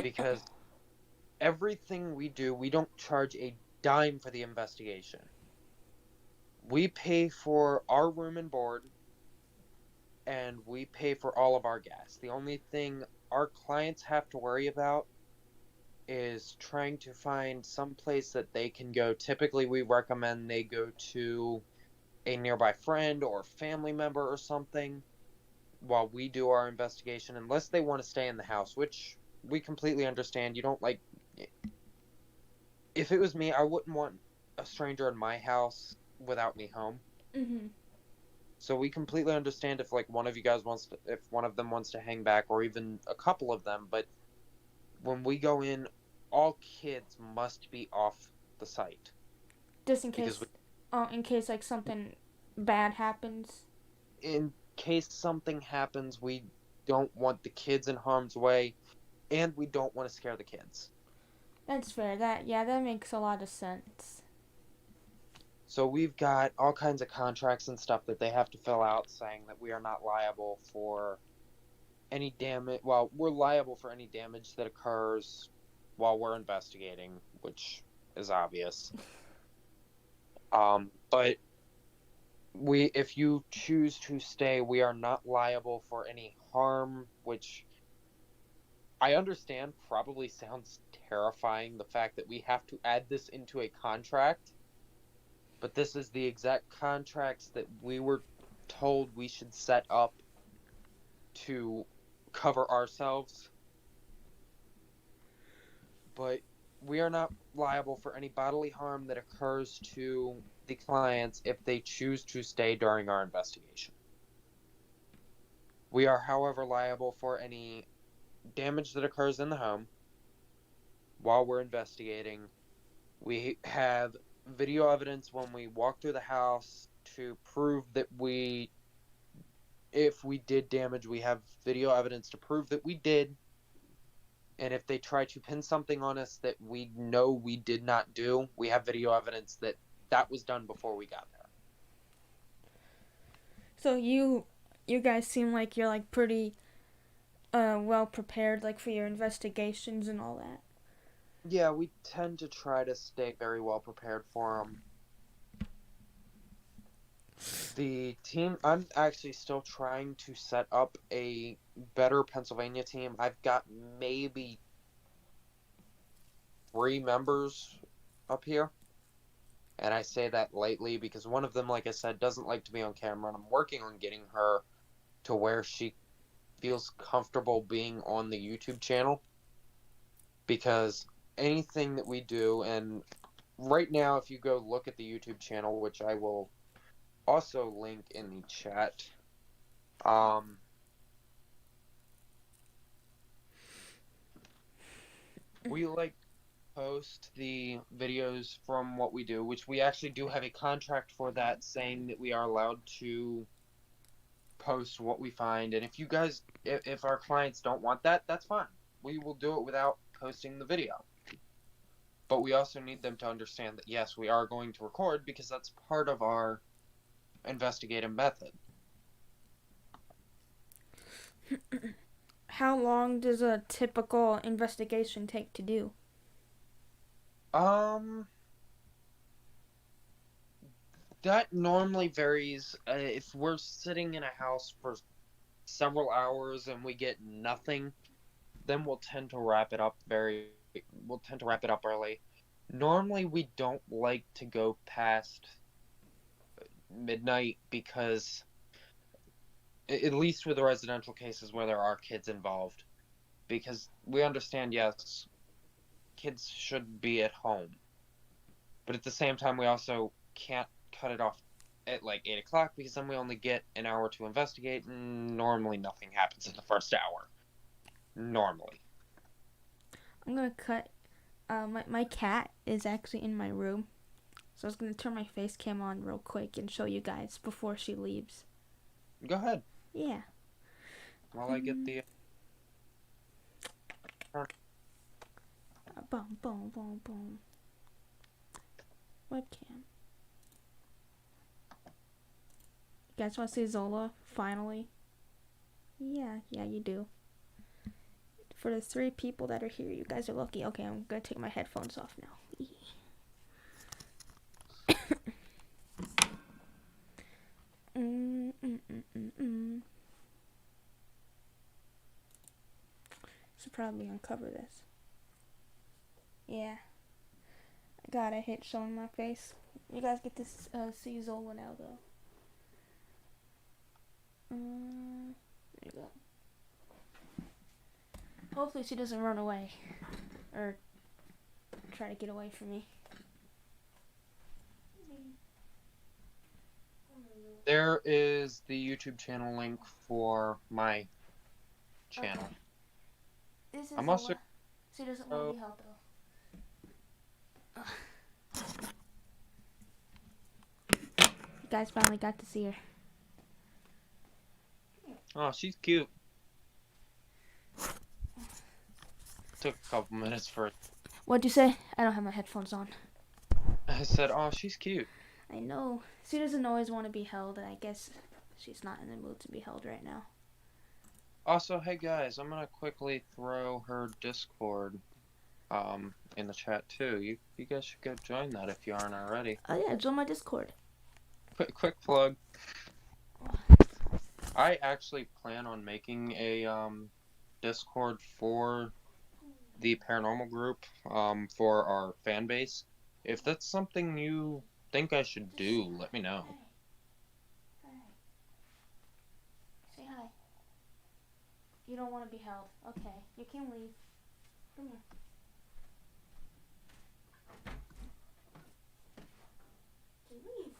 because everything we do, we don't charge a dime for the investigation. We pay for our room and board, and we pay for all of our gas. The only thing our clients have to worry about is trying to find some place that they can go. Typically, we recommend they go to a nearby friend or family member or something while we do our investigation, unless they want to stay in the house, which we completely understand. You don't like. If it was me, I wouldn't want a stranger in my house without me home. Mhm. So we completely understand if like one of you guys wants to, if one of them wants to hang back, or even a couple of them. But when we go in, all kids must be off the site Just because we, in case like something bad happens. in case something happens, we don't want the kids in harm's way, and we don't want to scare the kids. That's fair. That makes a lot of sense. So we've got all kinds of contracts and stuff that they have to fill out saying that we are not liable for any damage. Well, we're liable for any damage that occurs while we're investigating, which is obvious. But if you choose to stay, we are not liable for any harm, which I understand probably sounds terrifying, the fact that we have to add this into a contract, but this is the exact contracts that we were told we should set up to cover ourselves. But we are not liable for any bodily harm that occurs to the clients if they choose to stay during our investigation. We are, however, liable for any damage that occurs in the home while we're investigating. We have video evidence when we walk through the house to prove that if we did damage, we have video evidence to prove that we did. And if they try to pin something on us that we know we did not do, we have video evidence that that was done before we got there. So you guys seem like you're like pretty well prepared like for your investigations and all that. Yeah, we tend to try to stay very well prepared for them. The team, I'm actually still trying to set up a better Pennsylvania team. I've got maybe 3 members up here. And I say that lightly because one of them, like I said, doesn't like to be on camera. And I'm working on getting her to where she feels comfortable being on the YouTube channel. Because anything that we do, and right now, if you go look at the YouTube channel, which I will also link in the chat, we like post the videos from what we do, which we actually do have a contract for that saying that we are allowed to post what we find. And if you guys, if our clients don't want that, that's fine. We will do it without posting the video. But we also need them to understand that yes, we are going to record because that's part of our investigative method. How long does a typical investigation take to do? Um, that normally varies. If we're sitting in a house for several hours and we get nothing, then we'll tend to wrap it up early. Normally we don't like to go past midnight because at least with the residential cases where there are kids involved, because we understand, yes, kids should be at home, but at the same time we also can't cut it off at like 8 o'clock because then we only get an hour to investigate and normally nothing happens in the first hour normally. I'm gonna cut. My cat is actually in my room, so I was gonna turn my face cam on real quick and show you guys before she leaves. Go ahead Yeah. while I get the Boom, boom, boom, boom. Webcam. You guys want to see Zola finally? Yeah, you do. For the 3 people that are here, you guys are lucky. Okay, I'm gonna take my headphones off now. Should probably uncover this. Yeah. God, I hate showing my face. You guys get to see Zola now, though. There you go. Hopefully she doesn't run away. Or try to get away from me. there is the YouTube channel link for my channel. Okay. This is I'm Zola. also She doesn't want to be held, though. You guys finally got to see her. Oh, she's cute. Took a couple minutes for. What'd you say? I don't have my headphones on. I said, oh, she's cute. I know. She doesn't always want to be held, and I guess she's not in the mood to be held right now. Also, hey guys, I'm gonna quickly throw her Discord in the chat too. You guys should go join that if you aren't already. Oh yeah, join my Discord. Quick plug. I actually plan on making a Discord for the paranormal group for our fan base. If that's something you think I should do, let me know. Hi. Say hi. You don't want to be held. Okay, you can leave. Come here. Leave.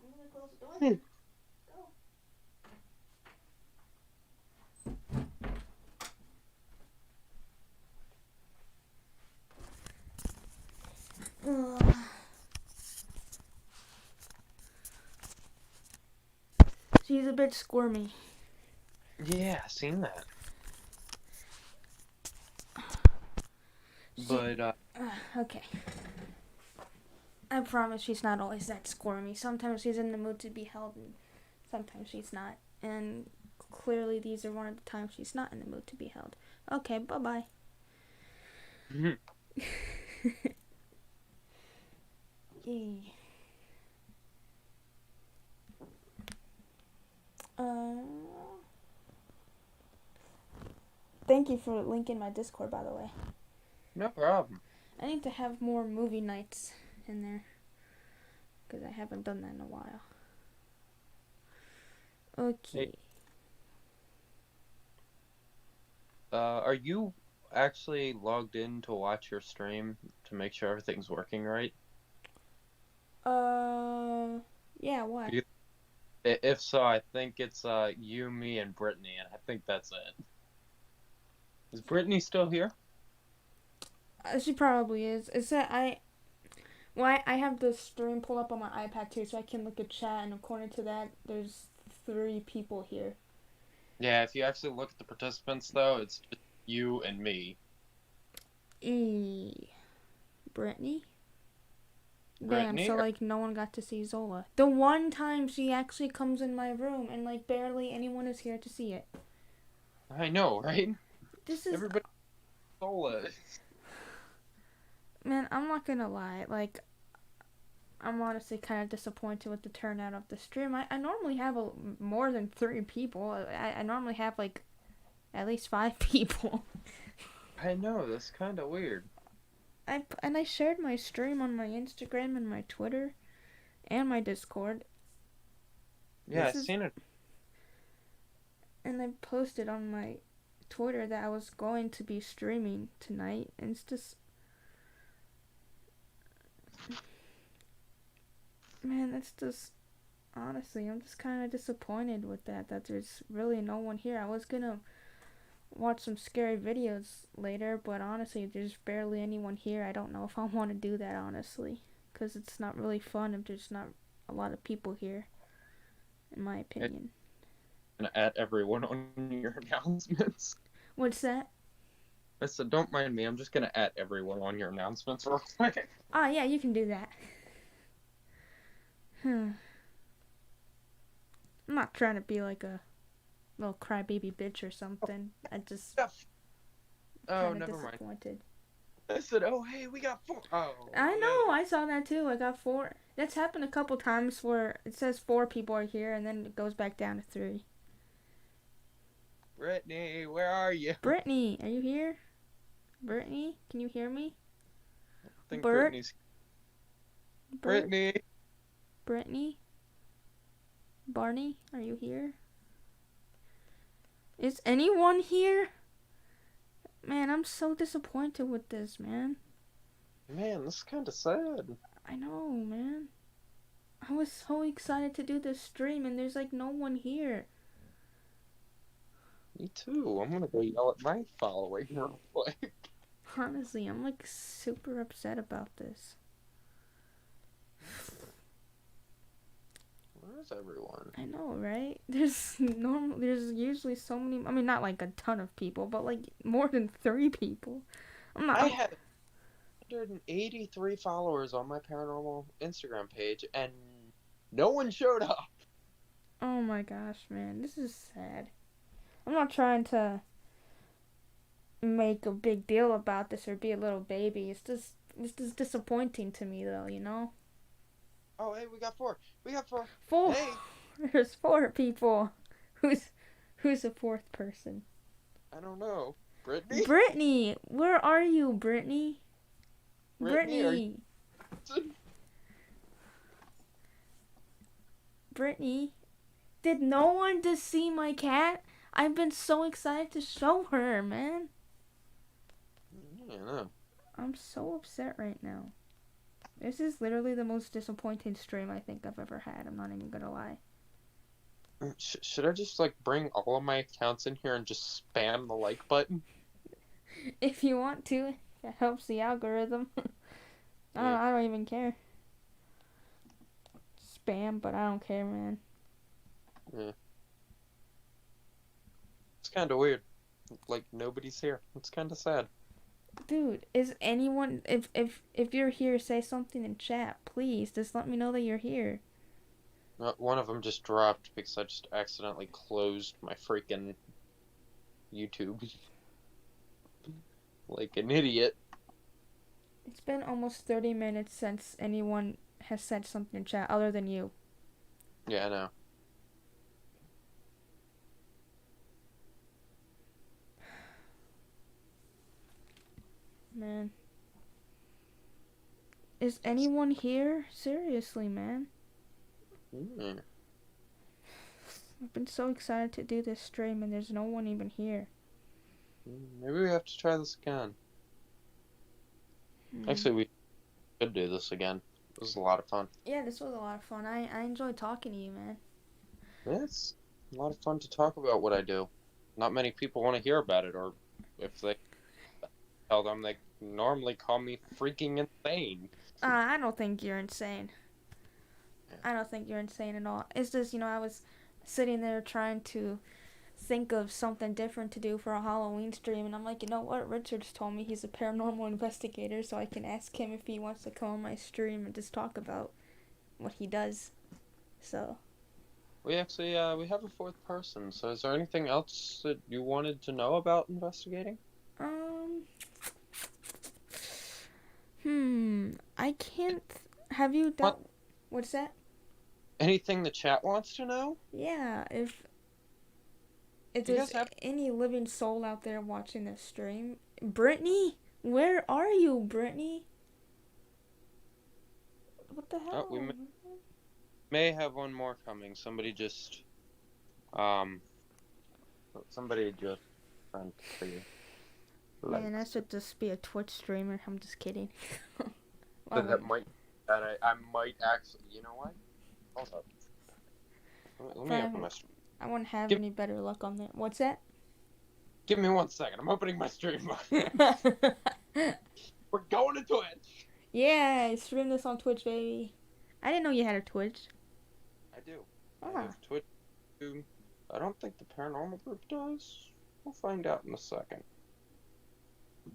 I'm gonna close the door. Go. Ugh. She's a bit squirmy. Yeah, seen that. She, But okay. I promise she's not always that squirmy. Sometimes she's in the mood to be held, and sometimes she's not. And clearly, these are one of the times she's not in the mood to be held. Okay, bye bye. Yay. Thank you for linking my Discord, by the way. no problem. I need to have more movie nights in there, because I haven't done that in a while. Okay. Hey, are you actually logged in to watch your stream to make sure everything's working right? Yeah, why? If so, I think it's you, me, and Brittany, and I think that's it. Is Brittany still here? She probably is. It's that I have the stream pulled up on my iPad too, so I can look at chat, and according to that, there's 3 people here. Yeah, if you actually look at the participants, though, it's just you and me. Brittany? Damn, Brittany? so like no one got to see Zola. The one time she actually comes in my room, and like barely anyone is here to see it. I know, right? This is... Everybody Zola. Man, I'm not gonna lie, like, I'm honestly kind of disappointed with the turnout of the stream. I normally have more than 3 people. I normally have like at least 5 people. I know, that's kind of weird. I shared my stream on my Instagram and my Twitter and my Discord. Yeah, I seen it. And I posted on my Twitter that I was going to be streaming tonight, and it's just... Man, that's just... Honestly, I'm just kind of disappointed with that there's really no one here. I was gonna watch some scary videos later, but honestly, there's barely anyone here. I don't know if I want to do that, honestly, because it's not really fun if there's not a lot of people here, in my opinion. And at everyone on your announcements. What's that? I said, don't mind me, I'm just gonna at everyone on your announcements real quick. Ah, yeah, you can do that. I'm not trying to be like a little crybaby bitch or something. I just kind of Never disappointed. mind. I said, oh, hey, we got 4. Oh, I know, I saw that too. I got 4. That's happened a couple times where it says 4 people are here and then it goes back down to 3. Brittany, where are you? Brittany, are you here? Brittany, can you hear me? I think Bert? Brittany's... Bert? Brittany? Brittany? Barney, are you here? Is anyone here? Man, I'm so disappointed with this, man. Man, this is kind of sad. I know, man. I was so excited to do this stream and there's like no one here. Me too. I'm gonna go yell at my following real quick. Honestly, I'm like super upset about this. Where's everyone? I know, right? There's usually so many. I mean, not like a ton of people, but like more than 3 people. I'm not. I had 183 followers on my paranormal Instagram page, and no one showed up. Oh my gosh, man, this is sad. I'm not trying to make a big deal about this or be a little baby. It's just disappointing to me, though. You know. Oh, hey, we got 4. We got 4. Four. Hey, There's 4 people. Who's who's the fourth person? I don't know. Brittany? Brittany, where are you, Brittany? Brittany, are you? Brittany, Brittany. Did no one just see my cat? I've been so excited to show her, man. Yeah, no. I'm so upset right now. This is literally the most disappointing stream I think I've ever had. I'm not even gonna lie. Should I just like bring all of my accounts in here and just spam the like button? If you want to, it helps the algorithm. Yeah. I don't even care. Spam, but I don't care, man. Yeah. It's kind of weird. Like nobody's here. It's kind of sad. Dude, is anyone if you're here, say something in chat, please. Just let me know that you're here. One of them just dropped because I just accidentally closed my freaking YouTube. Like an idiot. It's been almost 30 minutes since anyone has said something in chat other than you. Yeah, I know. Man. Is anyone here? Seriously, man. Mm. I've been so excited to do this stream and there's no one even here. Maybe we have to try this again. Actually, we could do this again. It was a lot of fun. Yeah, this was a lot of fun. I enjoyed talking to you, man. Yeah, it's a lot of fun to talk about what I do. Not many people want to hear about it, or if they tell them, they normally call me freaking insane. I don't think you're insane. Yeah. I don't think you're insane at all. It's just, I was sitting there trying to think of something different to do for a Halloween stream, and I'm like, you know what? Richard's told me he's a paranormal investigator, so I can ask him if he wants to come on my stream and just talk about what he does. So. We actually, we have a 4th person, so is there anything else that you wanted to know about investigating? I can't. Have you done? What's that? Anything the chat wants to know? Yeah, if there's any living soul out there watching this stream, Brittany, where are you, Brittany? What the hell? We may have one more coming. Somebody just trying to see. Man, that should just be a Twitch streamer. I'm just kidding. That might. I might actually. You know what? Hold up. Let me open my stream. I wouldn't have any better luck on that. What's that? Give me 1 second. I'm opening my stream. We're going to Twitch. Yeah, stream this on Twitch, baby. I didn't know you had a Twitch. I do. I have Twitch too. I don't think the paranormal group does. We'll find out in a second. I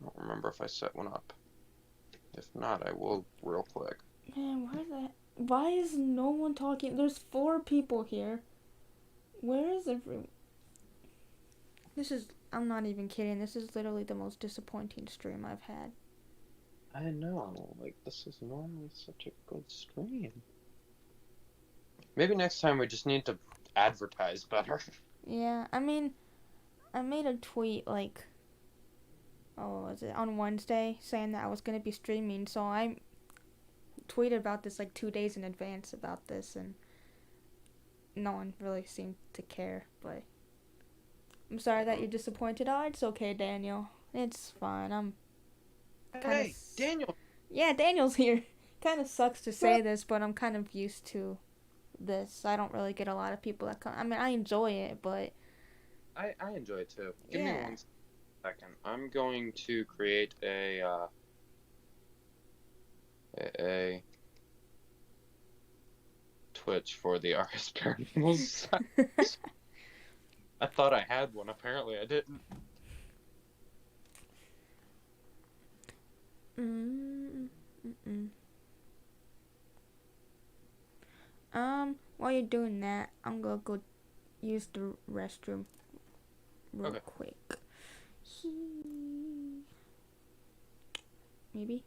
don't remember if I set one up. If not, I will real quick. Man, why is no one talking? There's 4 people here. Where is everyone? I'm not even kidding. This is literally the most disappointing stream I've had. I know. Like, this is normally such a good stream. Maybe next time we just need to advertise better. Yeah, I mean, I made a tweet, like, was it on Wednesday, saying that I was going to be streaming, so I tweeted about this, like, 2 days in advance about this, and no one really seemed to care, but I'm sorry that you're disappointed. Oh, it's okay, Daniel. It's fine. Hey, Daniel! Yeah, Daniel's here. Kind of sucks to say this, but I'm kind of used to this. I don't really get a lot of people that come. I mean, I enjoy it, but I enjoy it too. Give me 1 second. I'm going to create a Twitch for the RS Paranormal Society. I thought I had one. Apparently, I didn't. Mm, mm-mm. While you're doing that, I'm gonna go use the restroom real Okay. quick. Maybe.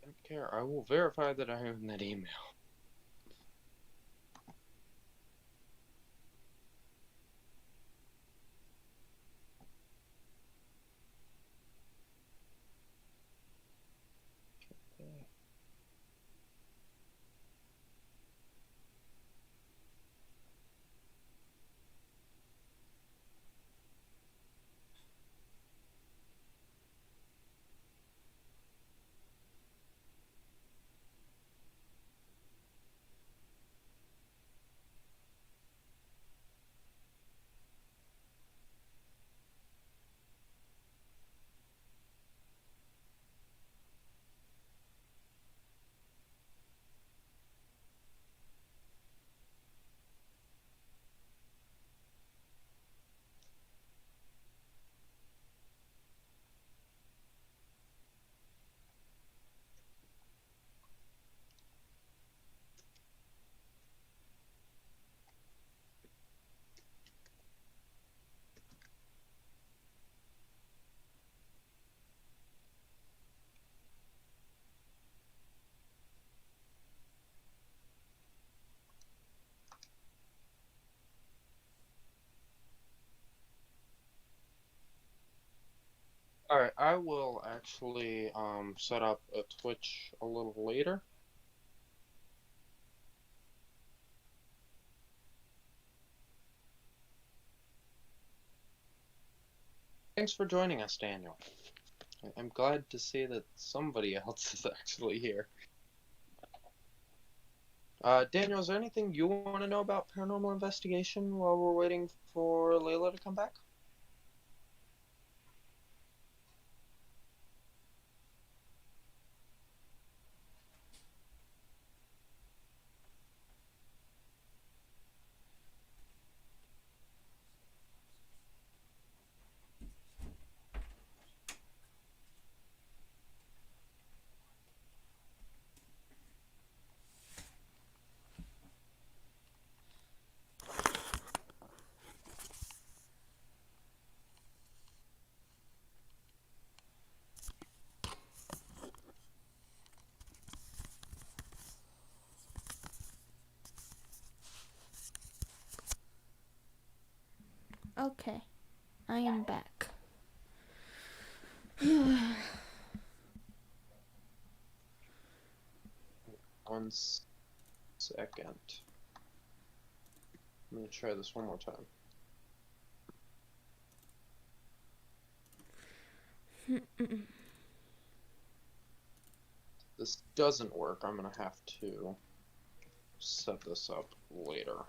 I don't care. I will verify that I have that email. All right, I will actually set up a Twitch a little later. Thanks for joining us, Daniel. I'm glad to see that somebody else is actually here. Daniel, is there anything you want to know about paranormal investigation while we're waiting for Layla to come back? Okay, I am back. One second. I'm gonna try this one more time. This doesn't work. I'm gonna have to set this up later.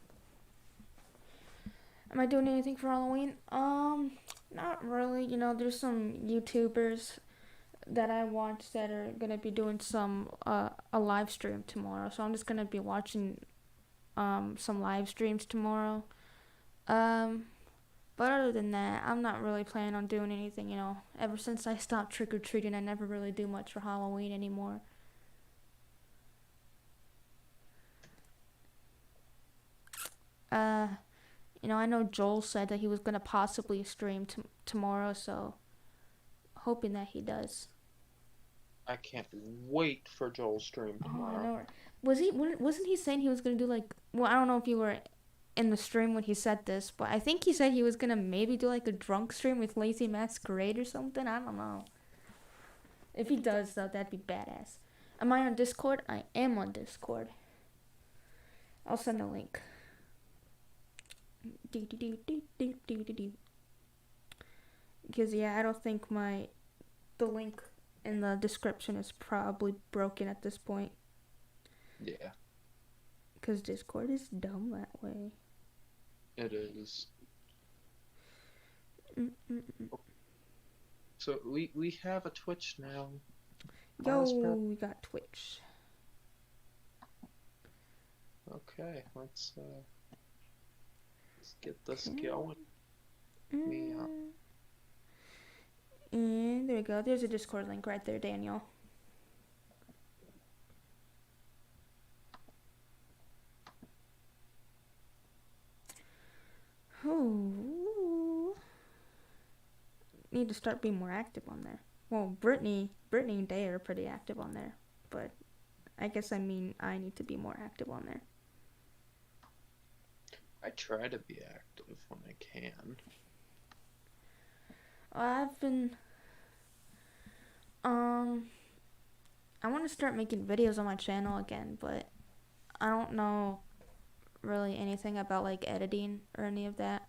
Am I doing anything for Halloween? Not really. You know, there's some YouTubers that I watch that are gonna be doing some a live stream tomorrow. So I'm just gonna be watching some live streams tomorrow. Um, but other than that, I'm not really planning on doing anything. You know, ever since I stopped trick or treating, I never really do much for Halloween anymore. Uh, you know, I know Joel said that he was gonna possibly stream tomorrow, so hoping that he does. I can't wait for Joel's stream Oh, I tomorrow. know. Wasn't he saying he was gonna do like? Well, I don't know if you were in the stream when he said this, but I think he said he was gonna maybe do like a drunk stream with Lazy Masquerade or something. I don't know. If he does, though, that'd be badass. Am I on Discord? I am on Discord. I'll send a link. Because yeah, I don't think the link in the description is probably broken at this point. Yeah. Because Discord is dumb that way. It is. Mm-mm-mm. So we have a Twitch now. Yo, we got Twitch. Okay, let's get this going. And there we go. There's a Discord link right there, Daniel. Oh, need to start being more active on there. Well, Brittany and Day are pretty active on there, but I guess I need to be more active on there. I try to be active when I can. I've been I want to start making videos on my channel again, but I don't know really anything about like editing or any of that.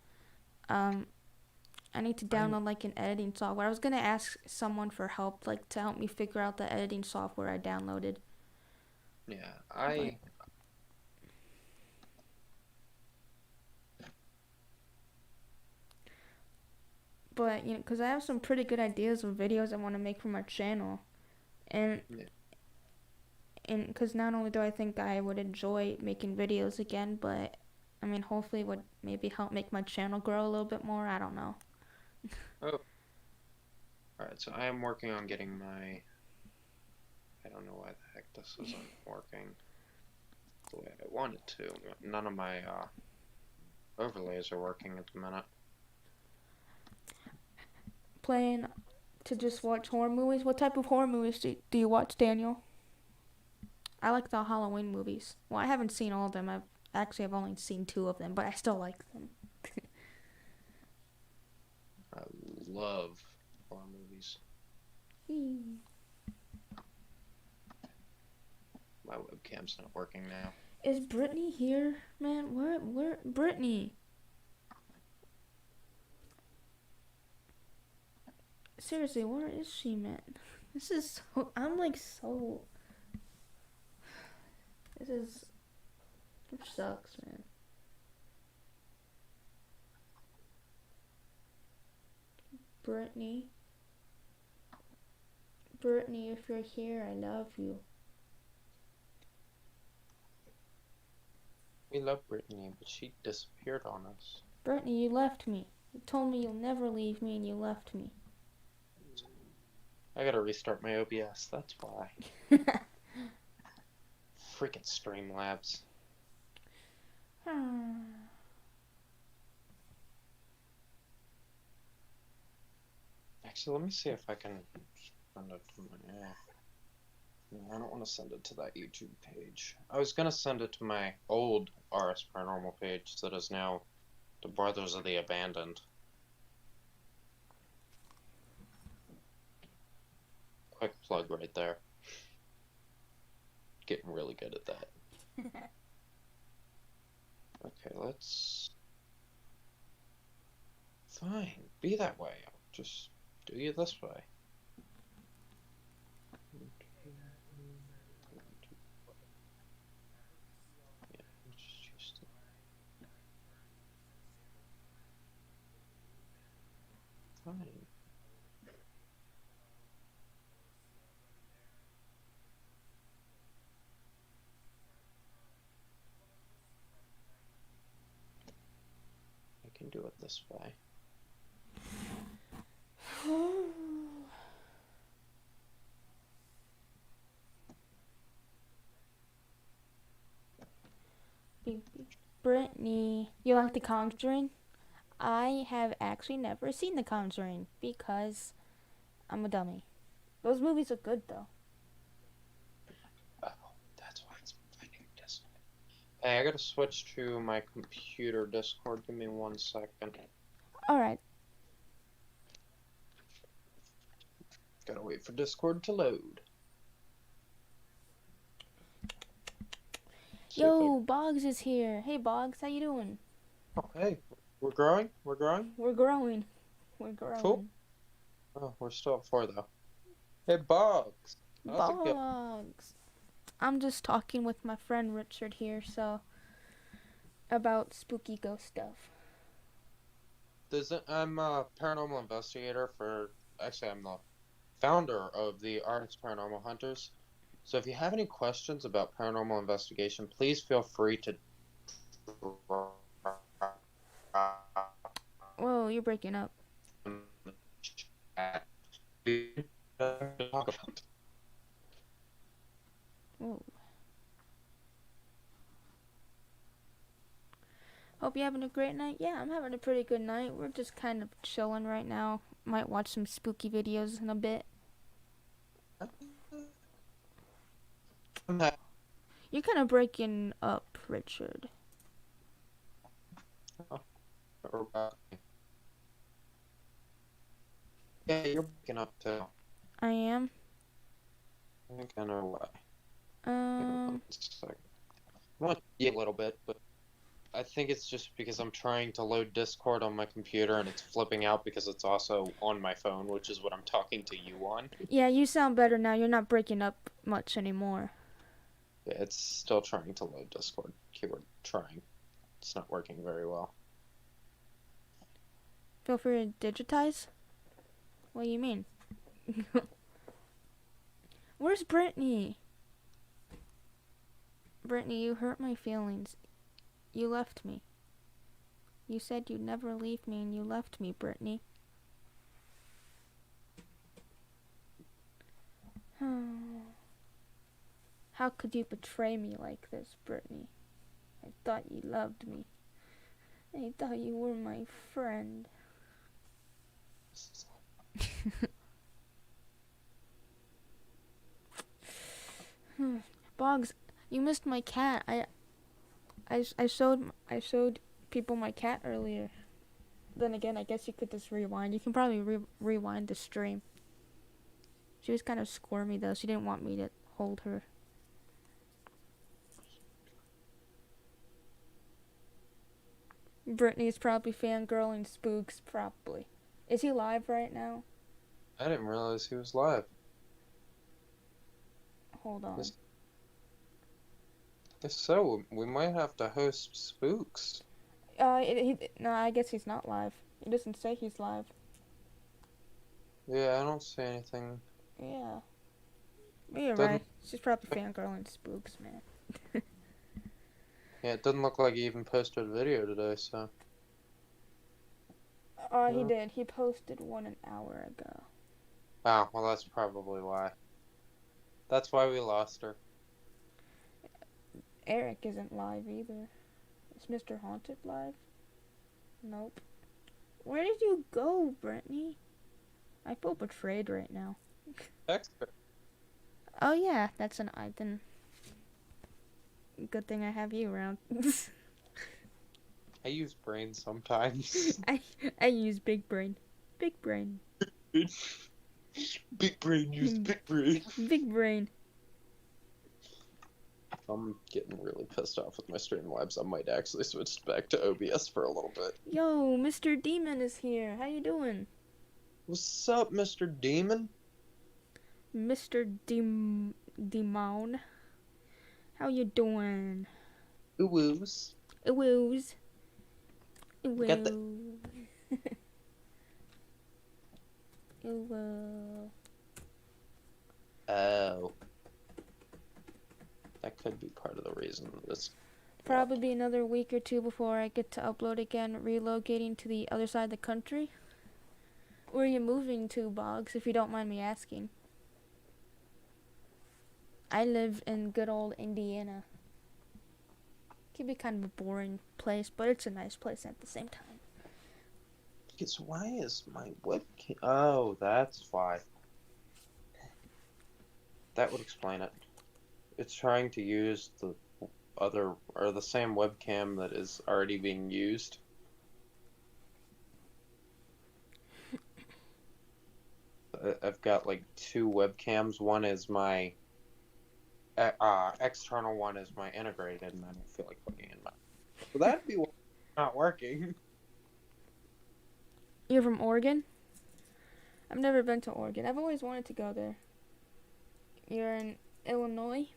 I need to download like an editing software. I was gonna ask someone for help, like to help me figure out the editing software I downloaded. Yeah, But you know, cause I have some pretty good ideas of videos I want to make for my channel, and cause not only do I think I would enjoy making videos again, but I mean, hopefully it would maybe help make my channel grow a little bit more. I don't know. Oh. Alright, so I am working on getting my... I don't know why the heck this isn't working the way I want it to. None of my overlays are working at the minute. Plan to just watch horror movies? What type of horror movies do you watch, Daniel? I like the Halloween movies. Well, I haven't seen all of them. I've only seen 2 of them, but I still like them. I love horror movies. My webcam's not working now. Is Brittany here, man? Where, Brittany? Seriously, where is she, man? This is so, I'm like so. This sucks, man. Brittany, if you're here, I love you. We love Brittany, but she disappeared on us. Brittany, you left me. You told me you'll never leave me, and you left me. I gotta restart my OBS, that's why. Freaking Streamlabs. Actually, let me see if I can send it to my... No, I don't want to send it to that YouTube page. I was gonna send it to my old RS Paranormal page that is now the Brothers of the Abandoned. Quick plug right there. Getting really good at that. Okay, let's... Fine, be that way. I'll just do you this way. Fine. I can do it this way. Brittany, you like The Conjuring? I have actually never seen The Conjuring because I'm a dummy. Those movies are good though. Oh, that's why it's... I Hey, I gotta switch to my computer Discord. Give me 1 second. Alright. Gotta wait for Discord to load. Yo, Boggs is here. Hey, Boggs, how you doing? Oh, hey, we're growing? We're growing? We're growing. We're growing. Cool. Oh, we're still at 4, though. Hey, Bugs! How's it going? Boggs. I'm just talking with my friend Richard here, so about spooky ghost stuff. I'm a paranormal investigator actually, I'm the founder of the Arts Paranormal Hunters. So if you have any questions about paranormal investigation, please feel free to Whoa, you're breaking up. chat. Whoa. Hope you're having a great night. Yeah, I'm having a pretty good night. We're just kind of chilling right now. Might watch some spooky videos in a bit. You're kind of breaking up, Richard. Yeah, you're breaking up too. I am. I think I know why. Um. Yeah, a little bit, but I think it's just because I'm trying to load Discord on my computer and it's flipping out because it's also on my phone, which is what I'm talking to you on. Yeah, you sound better now. You're not breaking up much anymore. Yeah, it's still trying to load Discord. Keyword trying. It's not working very well. Feel free to digitize? What do you mean? Where's Brittany? Brittany, you hurt my feelings. You left me. You said you'd never leave me and you left me, Brittany. How could you betray me like this, Brittany? I thought you loved me. I thought you were my friend. Boggs, you missed my cat. I showed people my cat earlier. Then again, I guess you could just rewind. You can probably rewind the stream. She was kind of squirmy though. She didn't want me to hold her. Brittany's probably fangirling Spooks, probably. Is he live right now? I didn't realize he was live. Hold on. If so, we might have to host Spooks. No, I guess he's not live. He doesn't say he's live. Yeah, I don't see anything. Yeah. You're right. She's probably fangirling Spooks, man. Yeah, it doesn't look like he even posted a video today, so. He did. He posted one an hour ago. Oh, well, that's probably why. That's why we lost her. Eric isn't live either. Is Mr. Haunted live? Nope. Where did you go, Brittany? I feel betrayed right now. Text her. Oh yeah, that's an item. Good thing I have you around. I use brain sometimes. I use big brain. Big brain. Big brain, use big brain. Big brain. I'm getting really pissed off with my Streamlabs. I might actually switch back to OBS for a little bit. Yo, Mr. Demon is here. How you doing? What's up, Mr. Demon? Mr. Demon. How you doing? Ooh-woos. Ooh-woos. Got the... Ooh. Oh. That could be part of the reason this... Probably be another week or two before I get to upload again, relocating to the other side of the country. Where are you moving to, Boggs, if you don't mind me asking? I live in good old Indiana. Could be kind of a boring place, but it's a nice place at the same time. Because why is my webcam... Oh, that's why. That would explain it. It's trying to use the the same webcam that is already being used. I've got like two webcams. One is my external, one is my integrated, and I don't feel like plugging in my. So that'd be not working. You're from Oregon? I've never been to Oregon. I've always wanted to go there. You're in Illinois?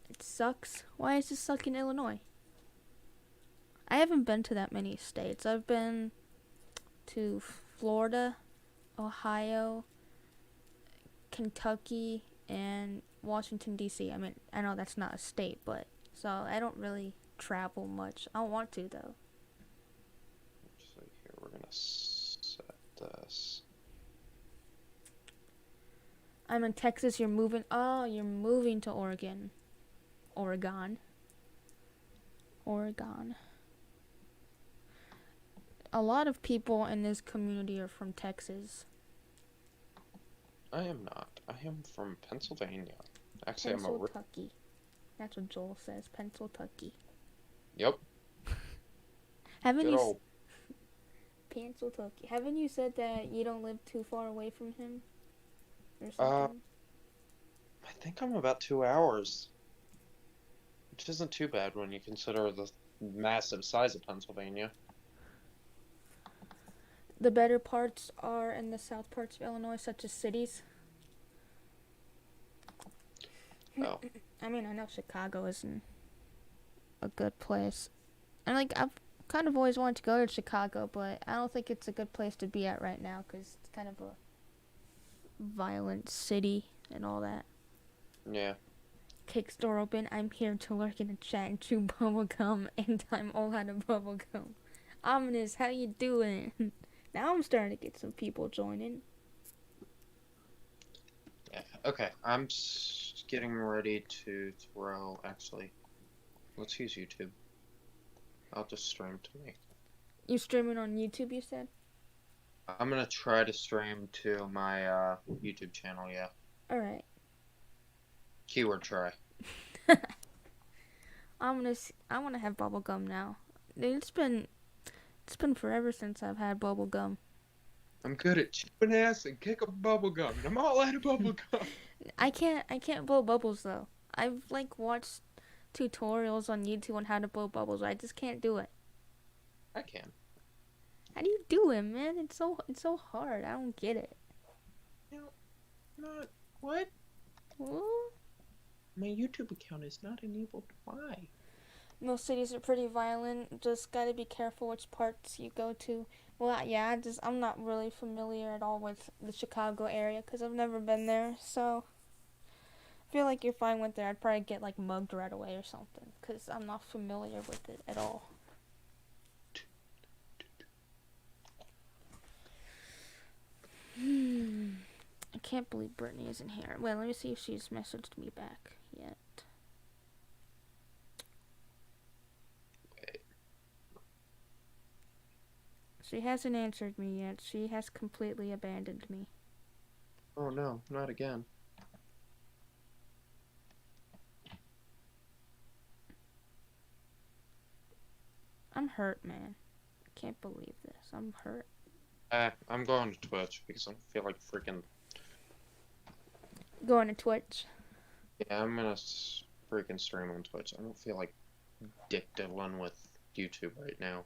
It sucks. Why does it suck in Illinois? I haven't been to that many states. I've been to Florida, Ohio, Kentucky, and Washington, D.C. I mean, I know that's not a state, but so I don't really travel much. I don't want to, though. So here we're gonna set this. I'm in Texas. You're moving. Oh, you're moving to Oregon. Oregon. A lot of people in this community are from Texas. I am not. I am from Pennsylvania. Actually, I'm a. Pennsyltucky. That's what Joel says. Pennsyltucky. Yep. Haven't Good you? old. Pennsyltucky. Haven't you said that you don't live too far away from him? Or something? I think I'm about 2 hours, which isn't too bad when you consider the massive size of Pennsylvania. The better parts are in the south parts of Illinois, such as cities. Oh. I mean, I know Chicago isn't a good place. And, like, I've kind of always wanted to go to Chicago, but I don't think it's a good place to be at right now, because it's kind of a violent city and all that. Yeah. Cake store open. I'm here to lurk in the chat and chew bubblegum, and I'm all out of bubblegum. Ominous, how you doing? Now I'm starting to get some people joining. Yeah. Okay. I'm getting ready to throw. Actually, let's use YouTube. I'll just stream to me. You streaming on YouTube, you said? I'm gonna try to stream to my YouTube channel. Yeah. Alright. Keyword try. I wanna have bubblegum now. Dude, it's been forever since I've had bubblegum. I'm good at chewing ass and kick up bubblegum, and I'm all out of bubblegum. I can't blow bubbles though. I've like watched tutorials on YouTube on how to blow bubbles. I just can't do it. I can. How do you do it, man? It's so hard. I don't get it. Not what? What? My YouTube account is not enabled. Why? Most cities are pretty violent. Just gotta be careful which parts you go to. Well, yeah, I'm not really familiar at all with the Chicago area because I've never been there. So I feel like if I went there, I'd probably get like mugged right away or something because I'm not familiar with it at all. I can't believe Brittany isn't here. Well, let me see if she's messaged me back yet. She hasn't answered me yet. She has completely abandoned me. Oh no, not again. I'm hurt, man. I can't believe this. I'm hurt. I'm going to Twitch because I feel like freaking. Going to Twitch. Yeah, I'm gonna freaking stream on Twitch. I don't feel like dick diddling with YouTube right now.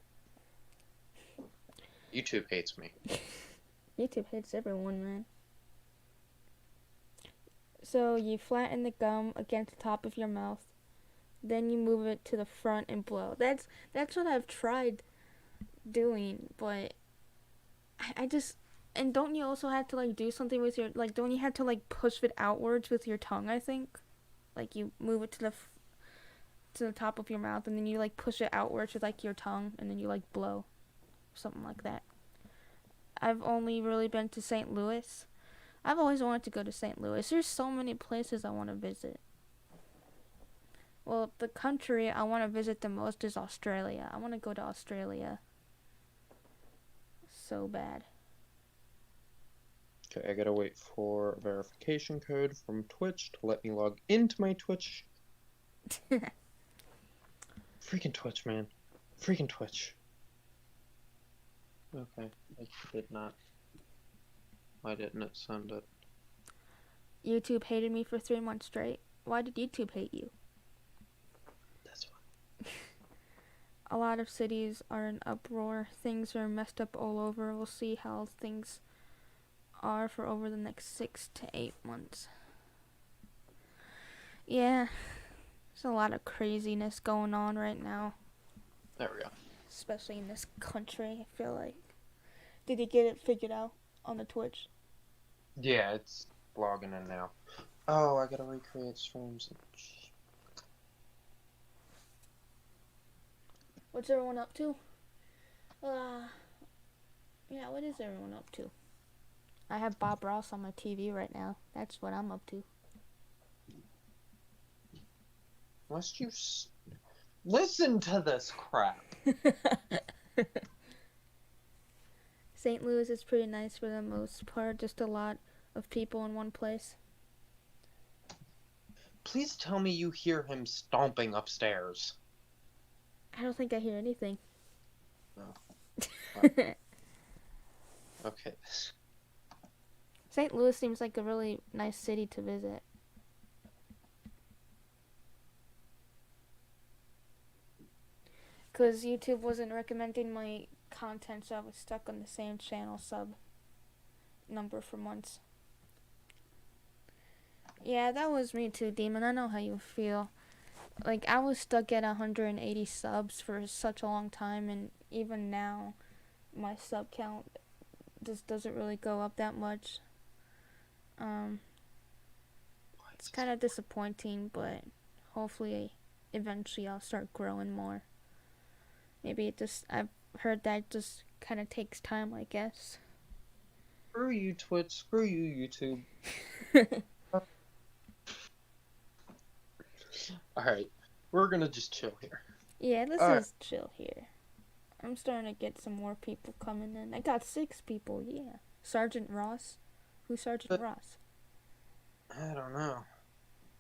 YouTube hates me. YouTube hates everyone, man. So you flatten the gum against the top of your mouth, then you move it to the front and blow. That's what I've tried doing, but I just, and don't you also have to like do something with your, like, don't you have to like push it outwards with your tongue? I think, like you move it to the top of your mouth, and then you like push it outwards with like your tongue, and then you like blow. Something like that. I've only really been to St. Louis. I've always wanted to go to St. Louis. There's so many places I want to visit. Well, the country I want to visit the most is Australia. I want to go to Australia. So bad. Okay, I gotta wait for a verification code from Twitch to let me log into my Twitch. Freaking Twitch, man. Freaking Twitch. Okay, I did not. Why didn't it send it? YouTube hated me for 3 months straight. Why did YouTube hate you? That's why. A lot of cities are in uproar. Things are messed up all over. We'll see how things are for over the next 6 to 8 months. Yeah, there's a lot of craziness going on right now. There we go. Especially in this country, I feel like. Did you get it figured out on the Twitch? Yeah, it's logging in now. Oh, I gotta recreate streams. What's everyone up to? Yeah, what is everyone up to? I have Bob Ross on my TV right now. That's what I'm up to. Must you listen to this crap? St. Louis is pretty nice for the most part. Just a lot of people in one place. Please tell me you hear him stomping upstairs. I don't think I hear anything. No. Okay. St. Louis seems like a really nice city to visit. Because YouTube wasn't recommending my content, so I was stuck on the same channel sub number for months. Yeah, that was me too, Demon. I know how you feel. Like, I was stuck at 180 subs for such a long time, and even now, my sub count just doesn't really go up that much. It's kind of disappointing, but hopefully, eventually I'll start growing more. Maybe I've heard that just kind of takes time, I guess. Screw you, Twitch. Screw you, YouTube. Alright, we're gonna just chill here. Yeah, let's just chill here. I'm starting to get some more people coming in. I got 6 people, yeah. Sergeant Ross? Who's Sergeant Ross? I don't know.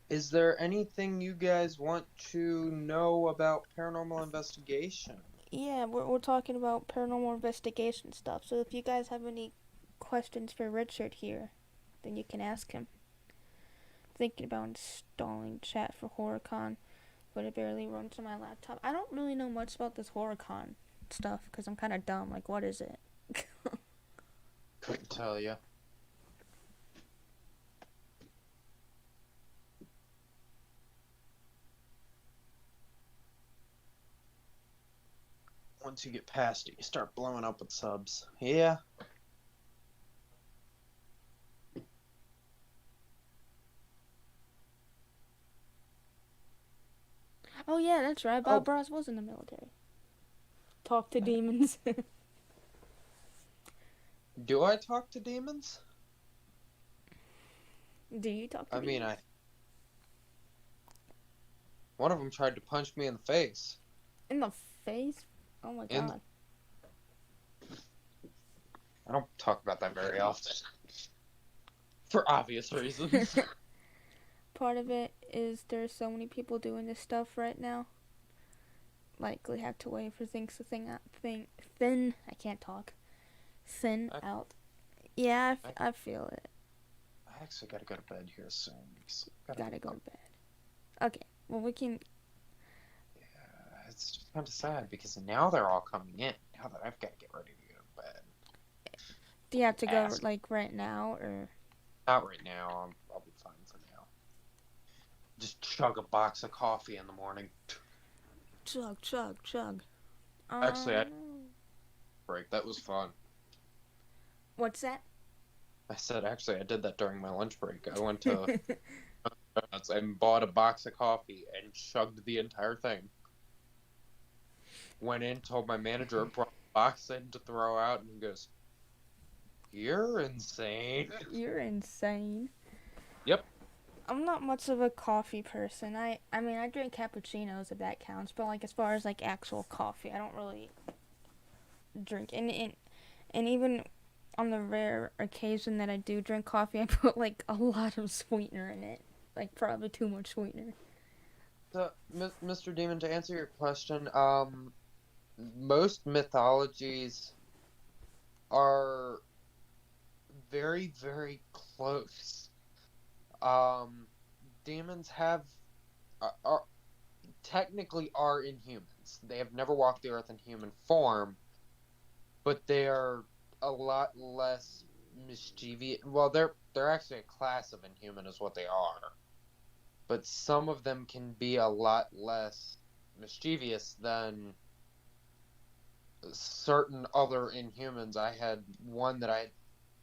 Is there anything you guys want to know about paranormal investigation? Yeah, we're talking about paranormal investigation stuff. So if you guys have any questions for Richard here, then you can ask him. I'm thinking about installing chat for HorrorCon, but it barely runs on my laptop. I don't really know much about this HorrorCon stuff because I'm kind of dumb. Like, what is it? Couldn't tell you. Once you get past it, you start blowing up with subs. Yeah. Oh yeah, that's right. Bob Ross was in the military. Talk to demons. Do I talk to demons? Do you talk to demons? One of them tried to punch me in the face. In the face? Oh my god. I don't talk about that very often. For obvious reasons. Part of it is there's so many people doing this stuff right now. Like, we have to wait for things to thin out. Yeah, I feel it. I actually gotta go to bed here soon. Gotta go to bed. Okay, well we can... Yeah, it's just kind of sad because now they're all coming in. Now that I've got to get ready to go to bed. Do you have to go, like, right now, or...? Not right now. I'll be fine for now. Just chug a box of coffee in the morning. Chug, chug, chug. Actually, I break. That was fun. What's that? I said, actually, I did that during my lunch break. I went to McDonald's and bought a box of coffee and chugged the entire thing. Went in, told my manager I brought the box in to throw out, and he goes, "You're insane." You're insane. Yep. I'm not much of a coffee person. I mean, I drink cappuccinos if that counts, but, like, as far as, like, actual coffee, I don't really drink. And even on the rare occasion that I do drink coffee, I put, like, a lot of sweetener in it. Like, probably too much sweetener. So, Mr. Demon, to answer your question, most mythologies are very, very close. Um, demons are technically are inhumans. They have never walked the earth in human form, but they are a lot less mischievous. Well, they're actually a class of inhuman, is what they are. But some of them can be a lot less mischievous than certain other inhumans. I had one that I had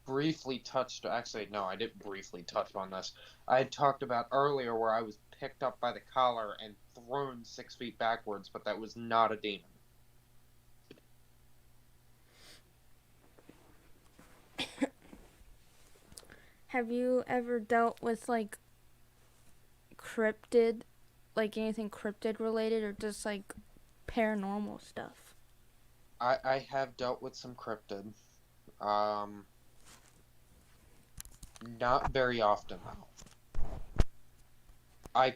briefly touched. Actually, no, I didn't briefly touch on this. I had talked about earlier where I was picked up by the collar and thrown 6 feet backwards, but that was not a demon. Have you ever dealt with like cryptid, like anything cryptid related, or just like paranormal stuff? I have dealt with some cryptid. Um, Not very often though. I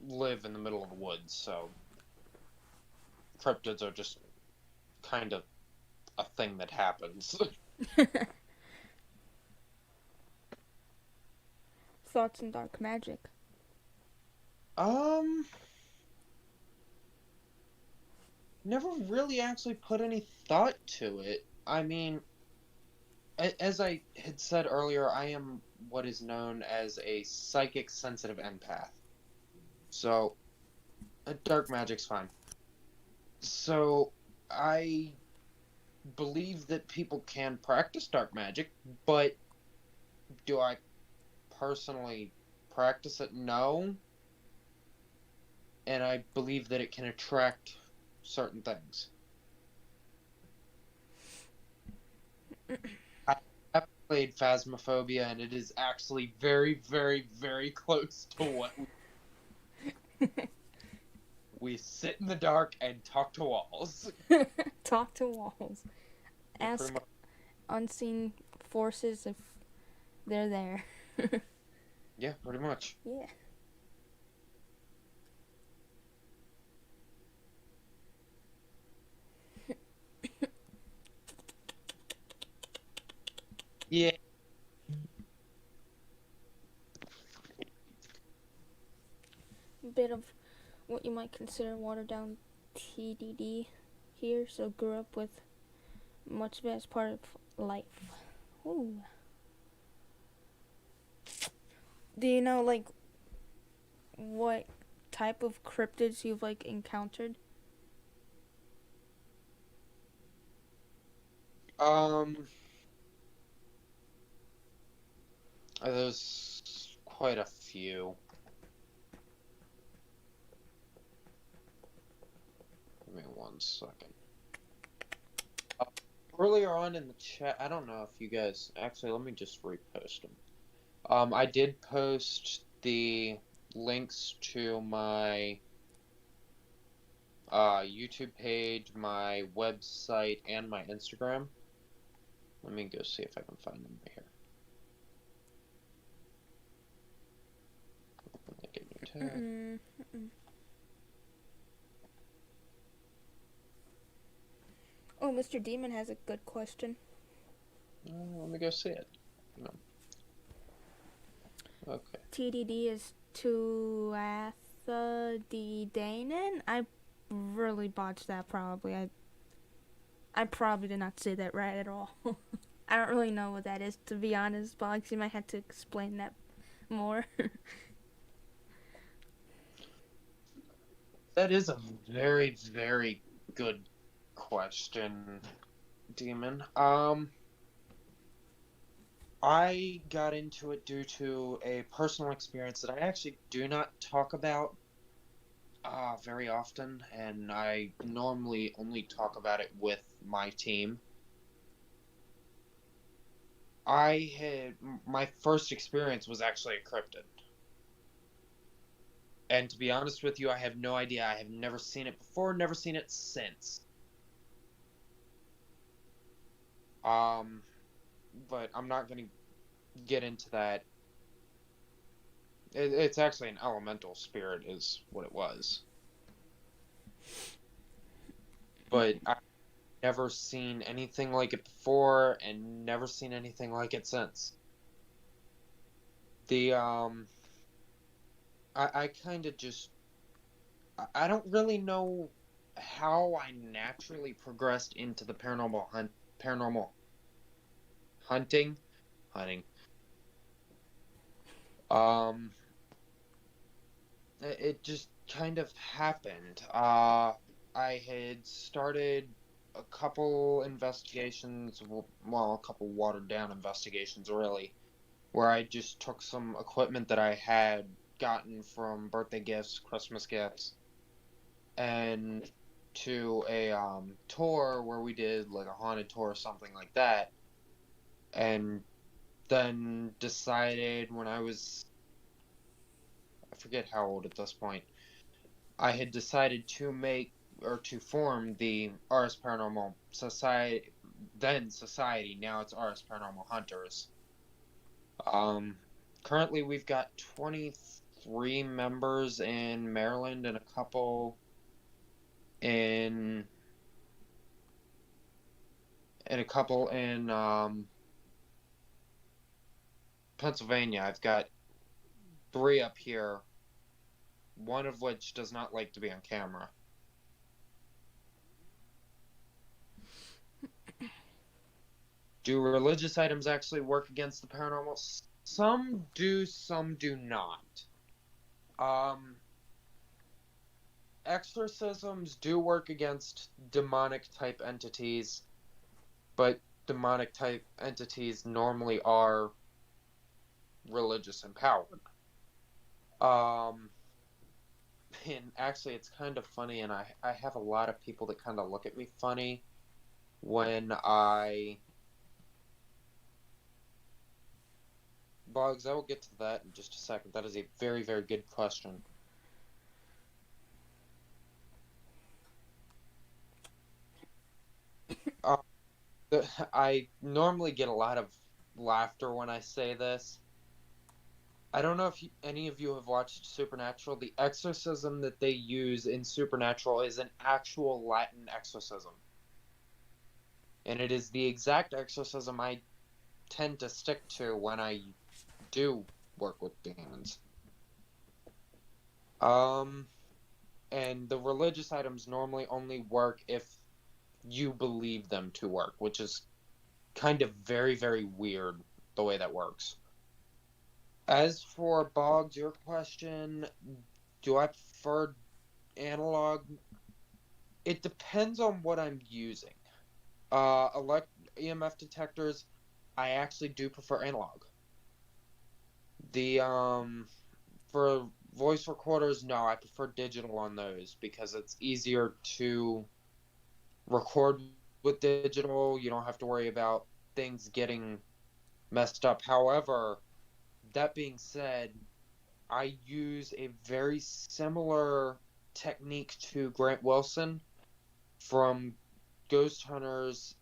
live in the middle of the woods, so cryptids are just kind of a thing that happens. Thoughts on dark magic? um, Never really actually put any thought to it. I mean, as I had said earlier, I am what is known as a psychic sensitive empath. So, dark magic's fine. So, I believe that people can practice dark magic, but do I personally practice it? No. And I believe that it can attract certain things. I have played Phasmophobia, and it is actually very, very, very close to what we sit in the dark and talk to walls. Talk to walls. Yeah, pretty Ask much. unseen forces if they're there. Yeah, pretty much. Yeah. Yeah. Bit of what you might consider watered down TDD here, so grew up with much of it as part of life. Ooh. Do you know like what type of cryptids you've like encountered? Um, there's quite a few. Give me 1 second. Uh, Earlier on in the chat, I don't know if you guys actually. Let me just repost them. I did post the links to my YouTube page, my website, and my Instagram. Let me go see if I can find them right here. Open like a new tab. Oh, Mr. Demon has a good question. Let me go see it. No. Okay. TDD is Tuatha I really botched that probably. I probably did not say that right at all. I don't really know what that is, to be honest, Boggs. You might have to explain that more. That is a very, very good question, Demon. I got into it due to a personal experience that I actually do not talk about very often, and I normally only talk about it with my team. My first experience was actually a cryptid. And to be honest with you, I have no idea. I have never seen it before, never seen it since. But I'm not going to get into that It's actually an elemental spirit, is what it was. But I've never seen anything like it before, and never seen anything like it since. The I kind of just I don't really know how I naturally progressed into the paranormal hunting hunting. Um, it just kind of happened. I had started a couple investigations, well, a couple watered down investigations, really, where I just took some equipment that I had gotten from birthday gifts, Christmas gifts, and to a tour where we did like a haunted tour or something like that, and then decided when I forget how old at this point, I had decided to make or to form the RS Paranormal Society, then Society, now it's RS Paranormal Hunters. Um, Currently we've got 23 members in Maryland and a couple in Pennsylvania. I've got 3 up here, one of which does not like to be on camera. Do religious items actually work against the paranormal? Some do, some do not. Um, Exorcisms do work against demonic type entities, but demonic type entities normally are religious empowered. Um, and actually, it's kind of funny, and I have a lot of people that kind of look at me funny when Bugs, I will get to that in just a second. That is a very, very good question. Uh, I normally get a lot of laughter when I say this. I don't know if any of you have watched Supernatural. The exorcism that they use in Supernatural is an actual Latin exorcism. And it is the exact exorcism I tend to stick to when I do work with demons. And the religious items normally only work if you believe them to work, which is kind of very, very weird the way that works. As for Boggs, your question, do I prefer analog? It depends on what I'm using. EMF detectors, I actually do prefer analog. The For voice recorders, no, I prefer digital on those because it's easier to record with digital. You don't have to worry about things getting messed up. However, that being said, I use a very similar technique to Grant Wilson from Ghost Hunters.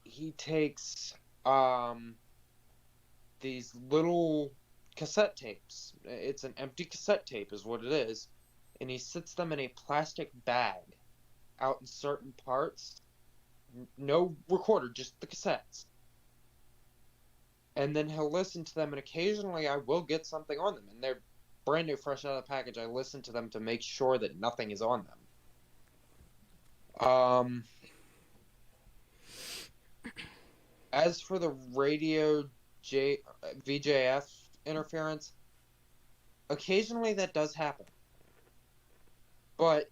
He takes these little cassette tapes. It's an empty cassette tape, is what it is, and he sits them in a plastic bag out in certain parts. No recorder, just the cassettes. And then he'll listen to them, and occasionally I will get something on them, and they're brand new, fresh out of the package. I listen to them to make sure that nothing is on them. As for the radio VJF interference, occasionally that does happen, but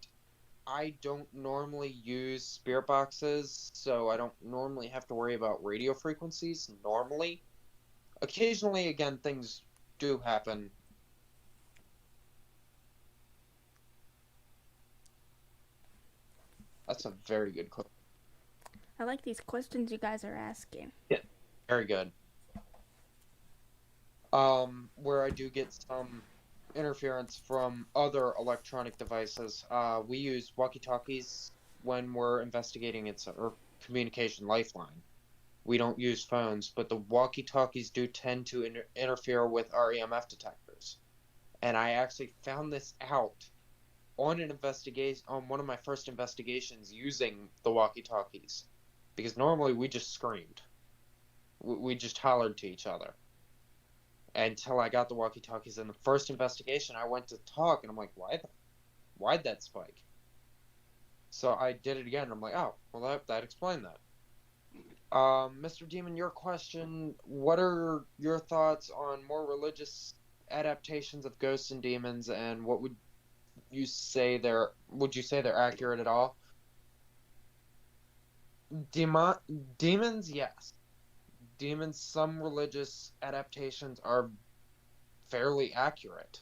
I don't normally use spirit boxes, so I don't normally have to worry about radio frequencies normally. Occasionally, again, things do happen. That's a very good question. I like these questions you guys are asking. Yeah, very good. Where I do get some interference from other electronic devices. We use walkie-talkies when we're investigating. It's a communication lifeline. We don't use phones, but the walkie-talkies do tend to interfere with our EMF detectors. And I actually found this out on an investigation, on one of my first investigations using the walkie-talkies, because normally we just screamed, we just hollered to each other until I got the walkie-talkies. In the first investigation, I went to talk, and I'm like, why'd that spike? So I did it again, and I'm like, oh, well, that explained that. Mr. Demon, your question, what are your thoughts on more religious adaptations of ghosts and demons, and what would you say would you say they're accurate at all? Demon, demons, yes. Demons, some religious adaptations are fairly accurate.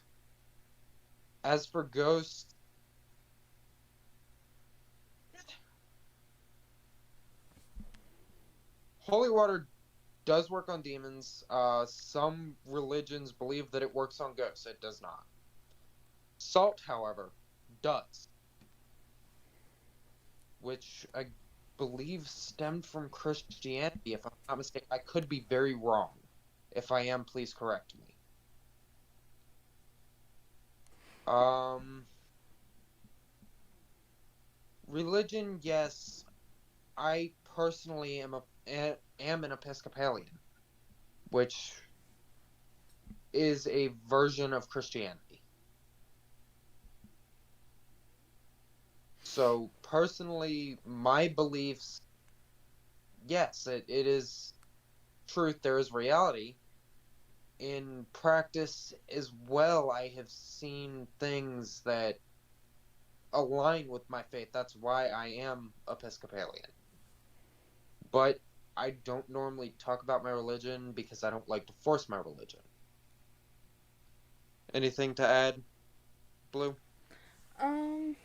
As for ghosts, holy water does work on demons. Some religions believe that it works on ghosts. It does not. Salt, however, does, which I believe stemmed from Christianity, if I'm not mistaken. I could be very wrong. If I am, please correct me. Um, Religion, yes. I personally am an Episcopalian, which is a version of Christianity. So personally, my beliefs, yes, it is truth. There is reality. In practice as well, I have seen things that align with my faith. That's why I am Episcopalian. But I don't normally talk about my religion because I don't like to force my religion. Anything to add, Blue? Um,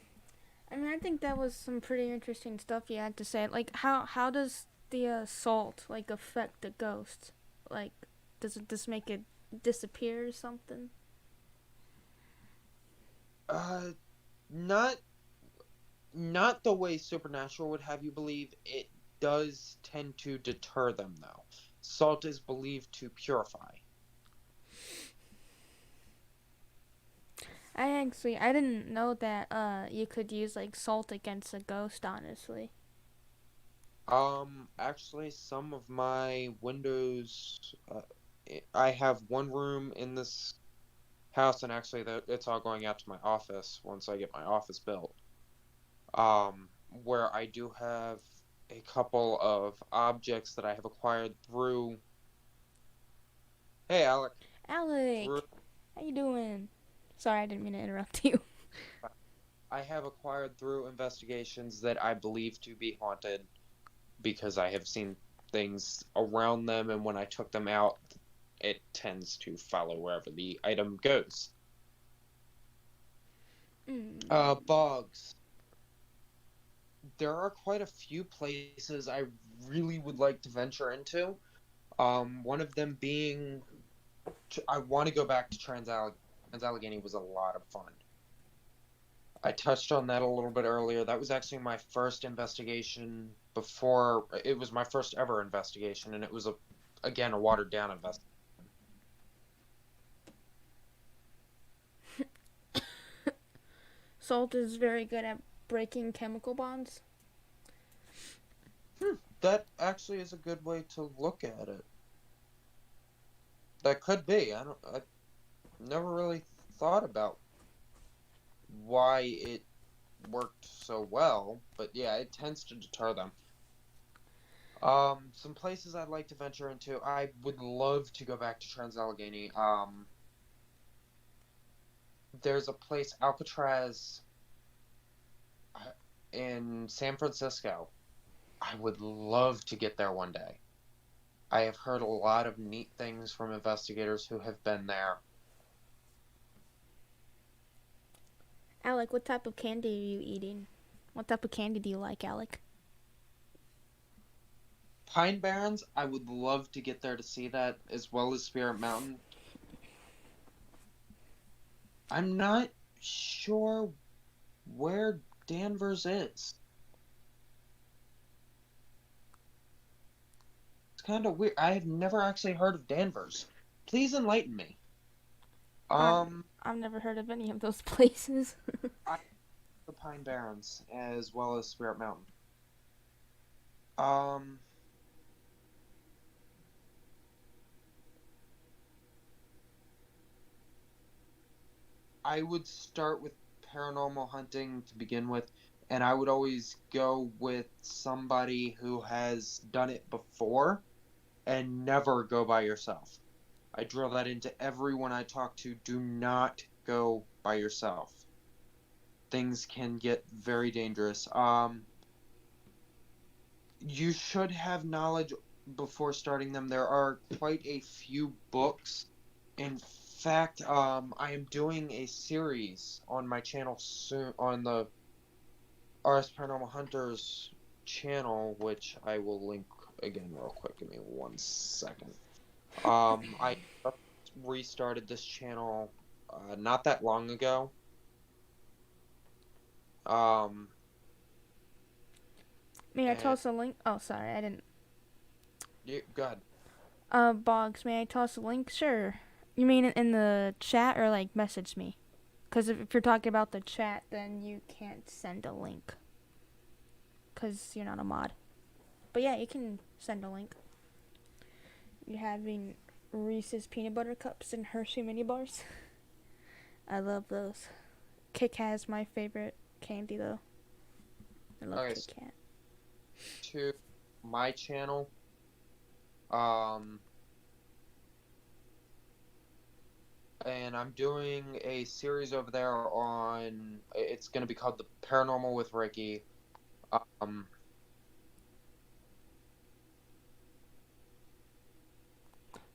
I mean, I think that was some pretty interesting stuff you had to say. Like, how does the salt like affect the ghost? Like, does it just make it disappear or something? Uh, not not the way Supernatural would have you believe. It does tend to deter them, though. Salt is believed to purify. I didn't know that you could use like salt against a ghost. Honestly. Actually, some of my windows, I have one room in this house, and actually, it's all going out to my office once I get my office built. Where I do have a couple of objects that I have acquired through. Hey, Alec. Through Alec, how you doing? Sorry, I didn't mean to interrupt you. I have acquired through investigations that I believe to be haunted because I have seen things around them, and when I took them out, it tends to follow wherever the item goes. Bugs. There are quite a few places I really would like to venture into. One of them being, I want to go back to Trans-Allegheny was a lot of fun. I touched on that a little bit earlier. That was actually my first investigation before, it was my first ever investigation, and it was again a watered down investigation. Salt is very good at breaking chemical bonds. That actually is a good way to look at it. That could be. I never really thought about why it worked so well, but yeah, it tends to deter them. Some places I'd like to venture into. I would love to go back to Trans-Allegheny. There's a place, Alcatraz, in San Francisco. I would love to get there one day. I have heard a lot of neat things from investigators who have been there. Alec, what type of candy are you eating? What type of candy do you like, Alec? Pine Barrens, I would love to get there to see that, as well as Spirit Mountain. I'm not sure where Danvers is. It's kind of weird. I have never actually heard of Danvers. Please enlighten me. I've, Um, I've never heard of any of those places. I the Pine Barrens as well as Spirit Mountain. Um, I would start with paranormal hunting to begin with, and I would always go with somebody who has done it before and never go by yourself. I drill that into everyone I talk to. Do not go by yourself. Things can get very dangerous. You should have knowledge before starting them. There are quite a few books. In fact, I am doing a series on my channel soon on the RS Paranormal Hunters channel, which I will link again real quick. Give me 1 second. I restarted this channel not that long ago. Um, May I and toss a link? Oh, sorry, I didn't. good. Boggs, may I toss a link? Sure. You mean in the chat or like message me? Because if you're talking about the chat, then you can't send a link. Because you're not a mod. But yeah, you can send a link. You having Reese's peanut butter cups and Hershey mini bars? I love those. Kit Kat is my favorite candy though. I love Okay, Kit so Kat. to my channel. Um, and I'm doing a series over there on. It's going to be called The Paranormal with Ricky. Um,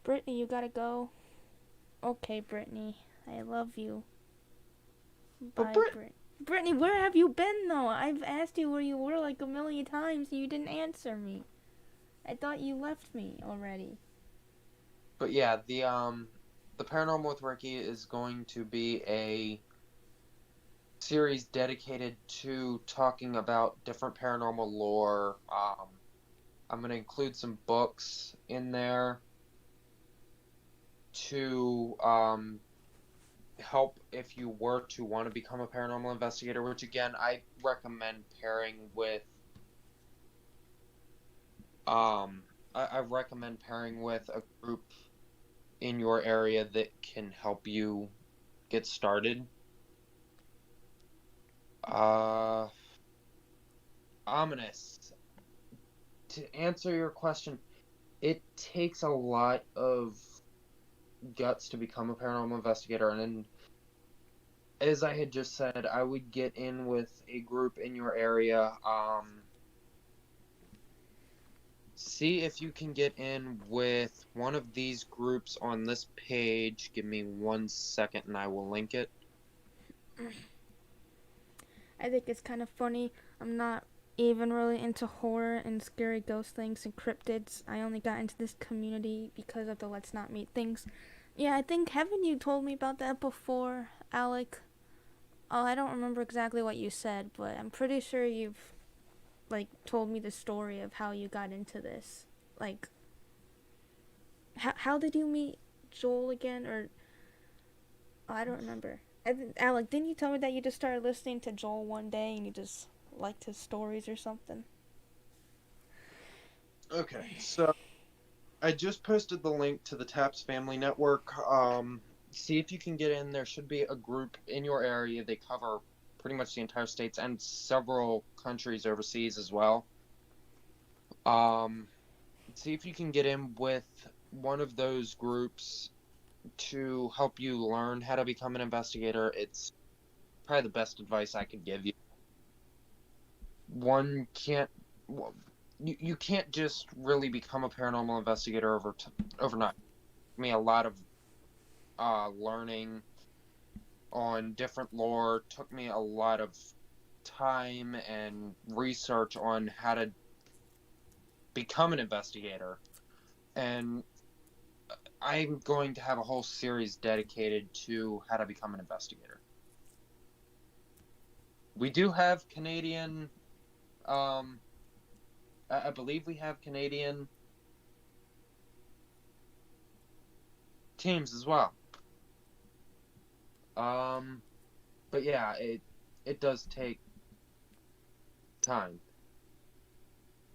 Brittany, you gotta go. Okay, Brittany. I love you. but Bye, Brittany, where have you been though? I've asked you where you were like a million times and you didn't answer me. I thought you left me already. yeah, the Paranormal with Ricky is going to be a series dedicated to talking about different paranormal lore. I'm going to include some books in there to help if you were to want to become a paranormal investigator, which again, I recommend pairing with um I recommend pairing with a group in your area that can help you get started. Uh Ominous. To answer your question, it takes a lot of guts to become a paranormal investigator, and as I had just said, I would get in with a group in your area. See if you can get in with one of these groups on this page. Give me 1 second and I will link it. I think it's kind of funny. I'm not even really into horror and scary ghost things and cryptids. I only got into this community because of the Let's Not Meet things. Yeah, I think, haven't you told me about that before, Alec? Oh, I don't remember exactly what you said, but I'm pretty sure you've, like, told me the story of how you got into this. Like, how did you meet Joel again? Or, oh, I don't remember. Alec, didn't you tell me that you just started listening to Joel one day and you just liked his stories or something? Okay, so I just posted the link to the TAPS Family Network. See if you can get in. There should be a group in your area. They cover pretty much the entire states and several countries overseas as well. Um, See if you can get in with one of those groups to help you learn how to become an investigator. It's probably the best advice I could give you. One can't, well, you can't just really become a paranormal investigator overnight. I mean, a lot of learning on different lore took me a lot of time and research on how to become an investigator. And I'm going to have a whole series dedicated to how to become an investigator. We do have Canadian, I believe we have Canadian teams as well. Um, but yeah, it does take time.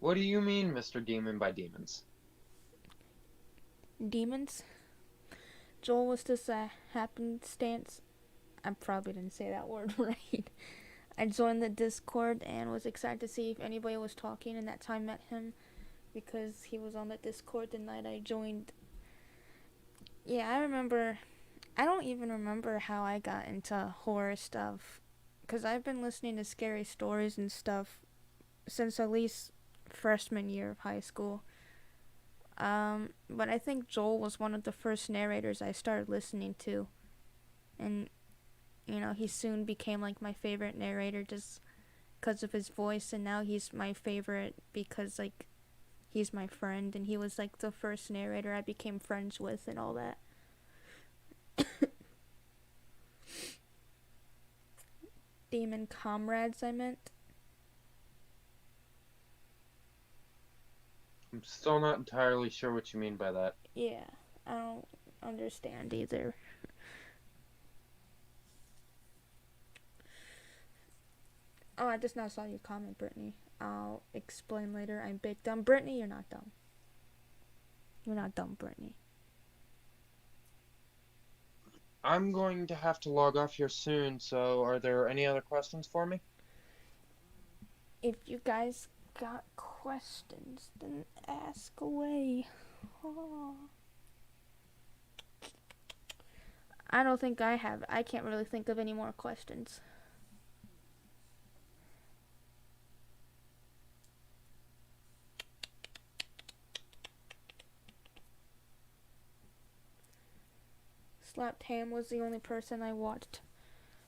What do you mean, Mr. Demon, by demons? Demons? Joel, was this a happenstance? I probably didn't say that word right. I joined the Discord and was excited to see if anybody was talking, and that's how I met him because he was on the Discord the night I joined. Yeah, I remember. I don't even remember how I got into horror stuff because I've been listening to scary stories and stuff since at least freshman year of high school. But I think Joel was one of the first narrators I started listening to, and he soon became like my favorite narrator just because of his voice, and now he's my favorite because like he's my friend, and he was like the first narrator I became friends with and all that. Demon comrades, I meant. I'm still not entirely sure what you mean by that. Yeah, I don't understand either. Oh, I just now saw your comment, Brittany. I'll explain later. I'm big dumb. Brittany, you're not dumb. You're not dumb, Brittany. I'm going to have to log off here soon, so are there any other questions for me? If you guys got questions, then ask away. Oh. I don't think I have. I can't really think of any more questions. Slapped Ham was the only person I watched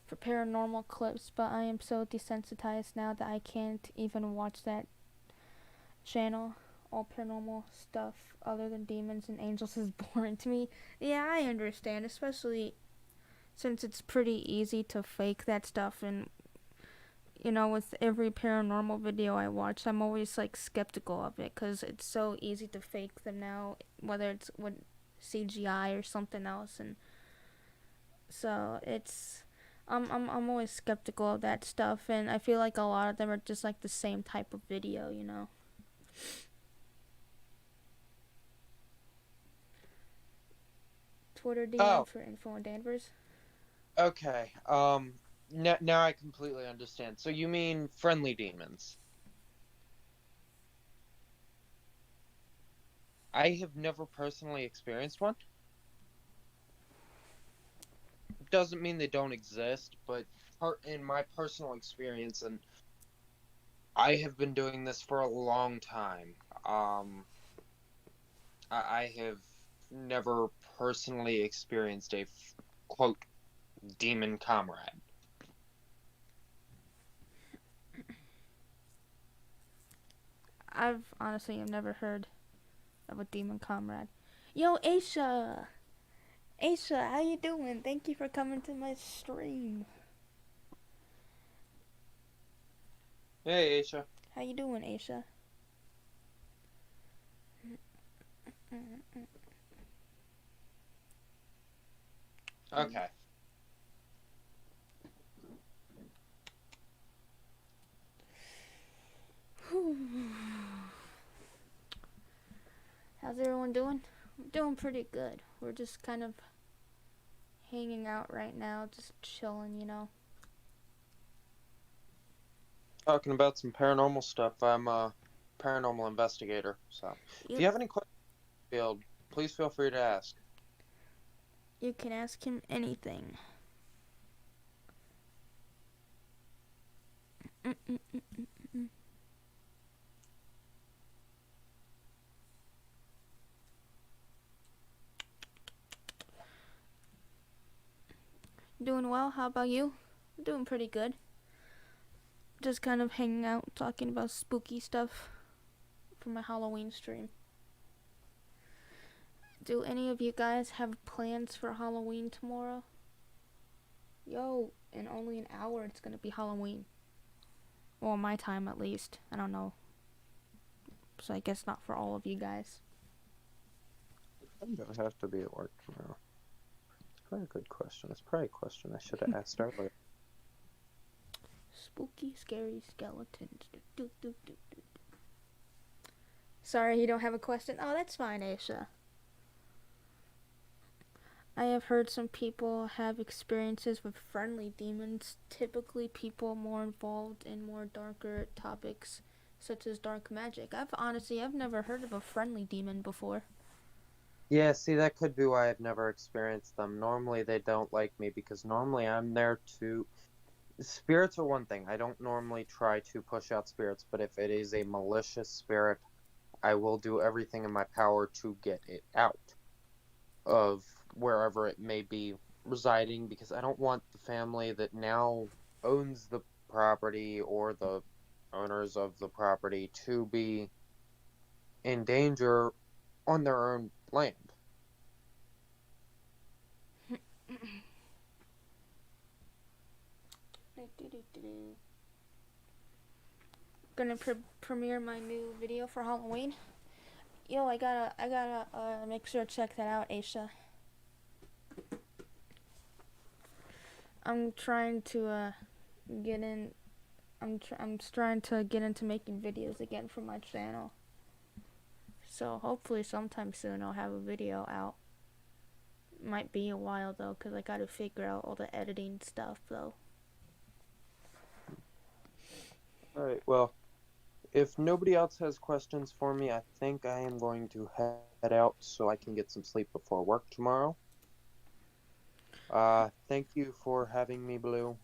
for paranormal clips, but I am so desensitized now that I can't even watch that channel. All paranormal stuff other than demons and angels is boring to me. Yeah, I understand, especially since it's pretty easy to fake that stuff, and with every paranormal video I watch, I'm always like skeptical of it because it's so easy to fake them now, whether it's with CGI or something else, and so it's I'm always skeptical of that stuff, and I feel like a lot of them are just like the same type of video. Twitter DM Oh, for info on Danvers. okay. Now I completely understand. So you mean friendly demons? I have never personally experienced one. Doesn't mean they don't exist, but in my personal experience, and I have been doing this for a long time. I have never personally experienced a quote demon comrade. I've honestly have never heard of a demon comrade. Yo, Aisha! Aisha, how you doing? Thank you for coming to my stream. Hey, Aisha. How you doing, Aisha? Okay. How's everyone doing? We're doing pretty good. We're just kind of hanging out right now, just chilling. Talking about some paranormal stuff. I'm a paranormal investigator, so if You you have any questions, please feel free to ask. you can ask him anything. Doing well. How about you? Doing pretty good. Just kind of hanging out, talking about spooky stuff for my Halloween stream. Do any of you guys have plans for Halloween tomorrow? Yo, in only an hour it's gonna be Halloween. Well, my time at least. I don't know. So I guess not for all of you guys. I'm gonna have to be at work tomorrow. Very good question. That's probably a question I should have asked earlier. Spooky, scary skeletons. Do, do, do, do. Sorry, you don't have a question? Oh, that's fine, Aisha. I have heard some people have experiences with friendly demons, typically people more involved in more darker topics, such as dark magic. I've never heard of a friendly demon before. Yeah, see, that could be why I've never experienced them. Normally, they don't like me because normally I'm there to. Spirits are one thing. I don't normally try to push out spirits, but if it is a malicious spirit, I will do everything in my power to get it out of wherever it may be residing because I don't want the family that now owns the property or the owners of the property to be in danger on their own land. Gonna premiere my new video for Halloween. Yo, I gotta make sure to check that out, Aisha. I'm trying to get in. I'm trying to get into making videos again for my channel. So hopefully sometime soon I'll have a video out. Might be a while though, cause I gotta figure out all the editing stuff though. Alright, well, if nobody else has questions for me, I think I am going to head out so I can get some sleep before work tomorrow. Thank you for having me, Blue.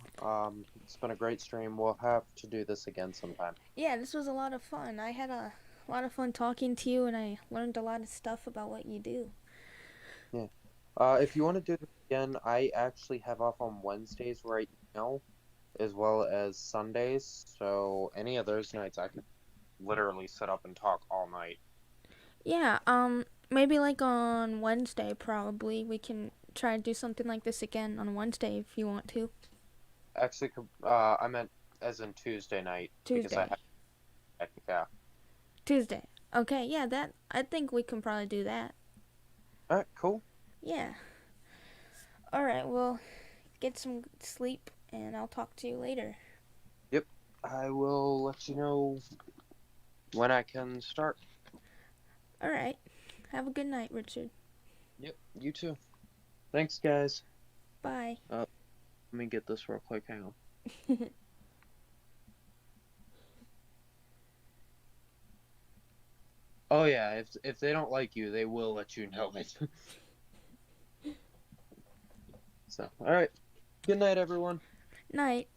It's been a great stream. We'll have to do this again sometime. Yeah, this was a lot of fun. I had a lot of fun talking to you, and I learned a lot of stuff about what you do. Yeah. If you want to do this again, I actually have off on Wednesdays right now, as well as Sundays. So any of those nights, I can literally sit up and talk all night. Yeah, maybe like on Wednesday probably. We can try to do something like this again on Wednesday if you want to. Actually, I meant as in Tuesday night because I Tuesday. have, yeah. Tuesday. Okay, yeah, I think we can probably do that. All right, cool. Yeah. Alright, well, get some sleep, and I'll talk to you later. Yep, I will let you know when I can start. Alright. Have a good night, Richard. Yep, you too. Thanks, guys. Bye. Let me get this real quick. Hang on. Oh yeah, if they don't like you, they will let you know it. So, all right. Good night, everyone. Night.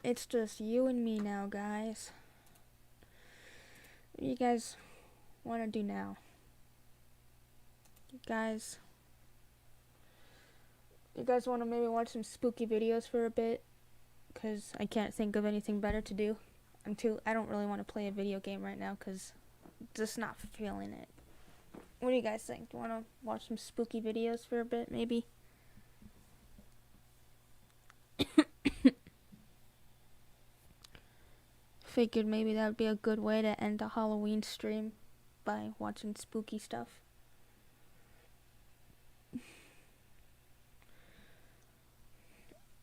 It's just you and me now, guys. What do you guys want to do now? You guys want to maybe watch some spooky videos for a bit? Because I can't think of anything better to do. I don't really want to play a video game right now because just not feeling it. What do you guys think? Do you want to watch some spooky videos for a bit, maybe? Figured maybe that would be a good way to end a Halloween stream by watching spooky stuff.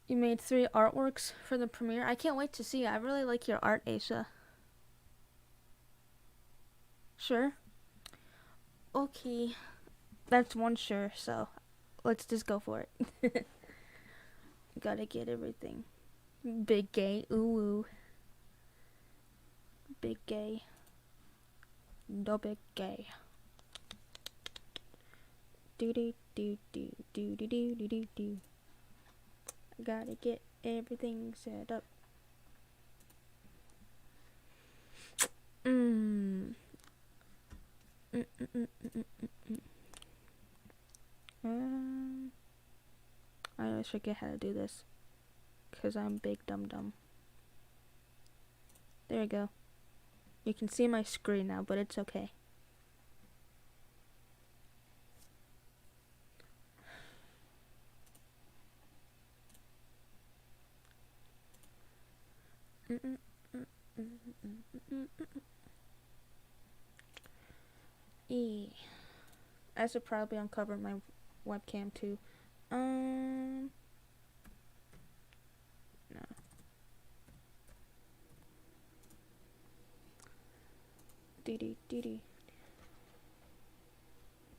You made 3 artworks for the premiere. I can't wait to see it. I really like your art, Aisha. Sure? Okay. That's one sure, so let's just go for it. Gotta get everything. Big gay. Ooh ooh. Big gay. No big gay. Do do do do do do do do do do. Gotta get everything set up. I always forget how to do this. Because I'm big dum dum. There we go. You can see my screen now, but it's okay. E. I should probably uncover my webcam too. No. Dee.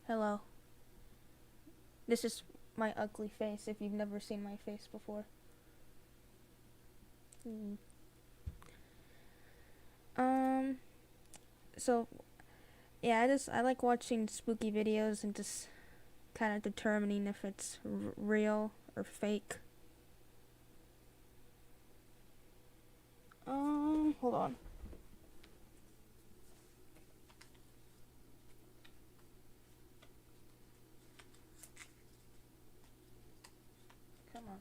Hello. This is my ugly face if you've never seen my face before. So yeah, I like watching spooky videos and just kind of determining if it's real or fake. Hold on. Come on.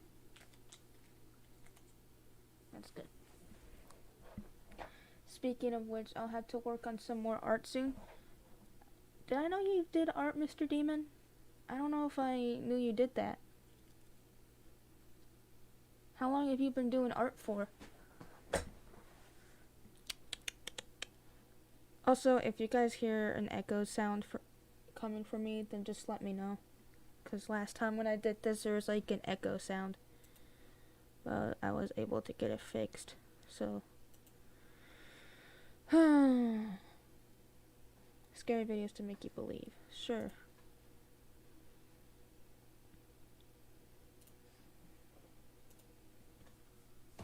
That's good. Speaking of which, I'll have to work on some more art soon. Did I know you did art, Mr. Demon? I don't know if I knew you did that. How long have you been doing art for? Also, if you guys hear an echo sound coming from me, then just let me know. Because last time when I did this, there was like an echo sound. But I was able to get it fixed. So. Scary videos to make you believe. Sure.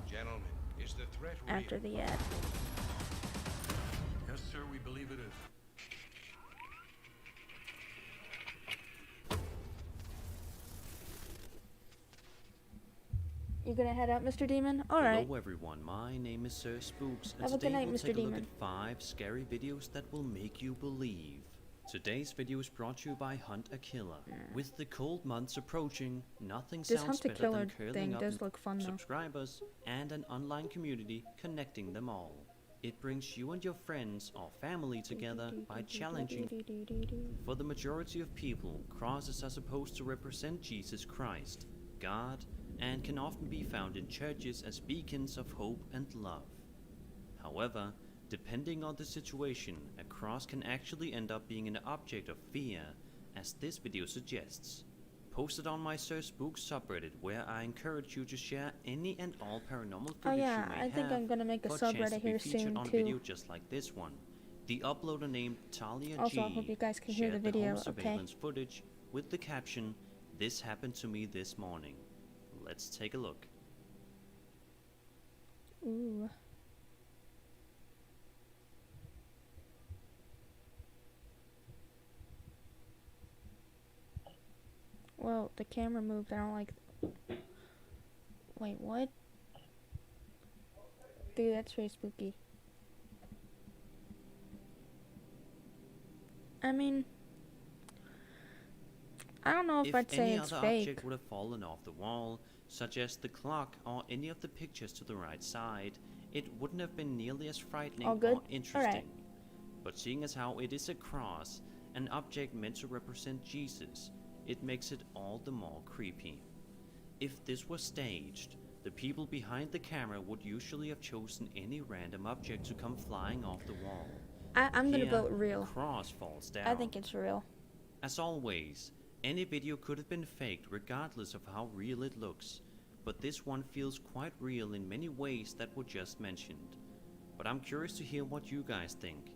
Gentlemen, is the threat real? After the ad. Yes, sir, we believe it is. You gonna head out, Mr. Demon? Alright. Hello everyone, my name is Sir Spooks, and Have a good today night, we'll Mr. take a look Demon. at 5 scary videos that will make you believe. Today's video is brought to you by Hunt a Killer. With the cold months approaching, nothing This sounds Hunt a better Killer than thing curling up does with look fun though. subscribers and an online community connecting them all. It brings you and your friends or family together by challenging. For the majority of people, crosses are supposed to represent Jesus Christ, God, and can often be found in churches as beacons of hope and love. However, depending on the situation, a cross can actually end up being an object of fear, as this video suggests. Posted on my Sir Spook subreddit, where I encourage you to share any and all paranormal footage you may I think have I'm gonna make a for chance to subreddit be here featured soon on a video too. just like this one. The uploader named Talia Also, G I hope you guys can hear the shared video, home okay? surveillance footage with the caption, "This happened to me this morning." Let's take a look. Ooh. Well, the camera moved. I don't like. Wait, what? Dude, that's very spooky. I mean, I don't know if I'd say any it's other fake. object would have fallen off the wall, such as the clock or any of the pictures to the right side, it wouldn't have been nearly as frightening All good? or interesting. Alright. But seeing as how it is a cross, an object meant to represent Jesus, it makes it all the more creepy. If this was staged, the people behind the camera would usually have chosen any random object to come flying off the wall. I'm gonna Here, vote real. the cross falls down. I think it's real. As always, any video could have been faked regardless of how real it looks, but this one feels quite real in many ways that were just mentioned. But I'm curious to hear what you guys think.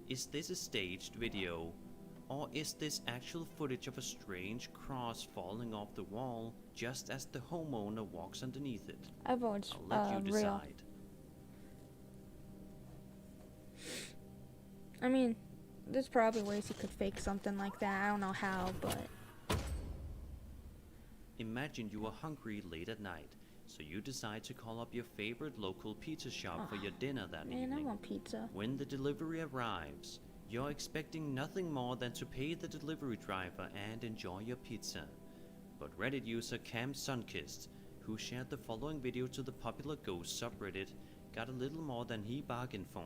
Is this a staged video? Or is this actual footage of a strange cross falling off the wall just as the homeowner walks underneath it? I vote I'll let you real. decide. I mean, there's probably ways you could fake something like that. I don't know how, but Imagine you are hungry late at night, so you decide to call up your favorite local pizza shop for your dinner that man, I evening. want pizza. When the delivery arrives, you're expecting nothing more than to pay the delivery driver and enjoy your pizza. But Reddit user Cam Sunkist, who shared the following video to the popular ghost subreddit, got a little more than he bargained for.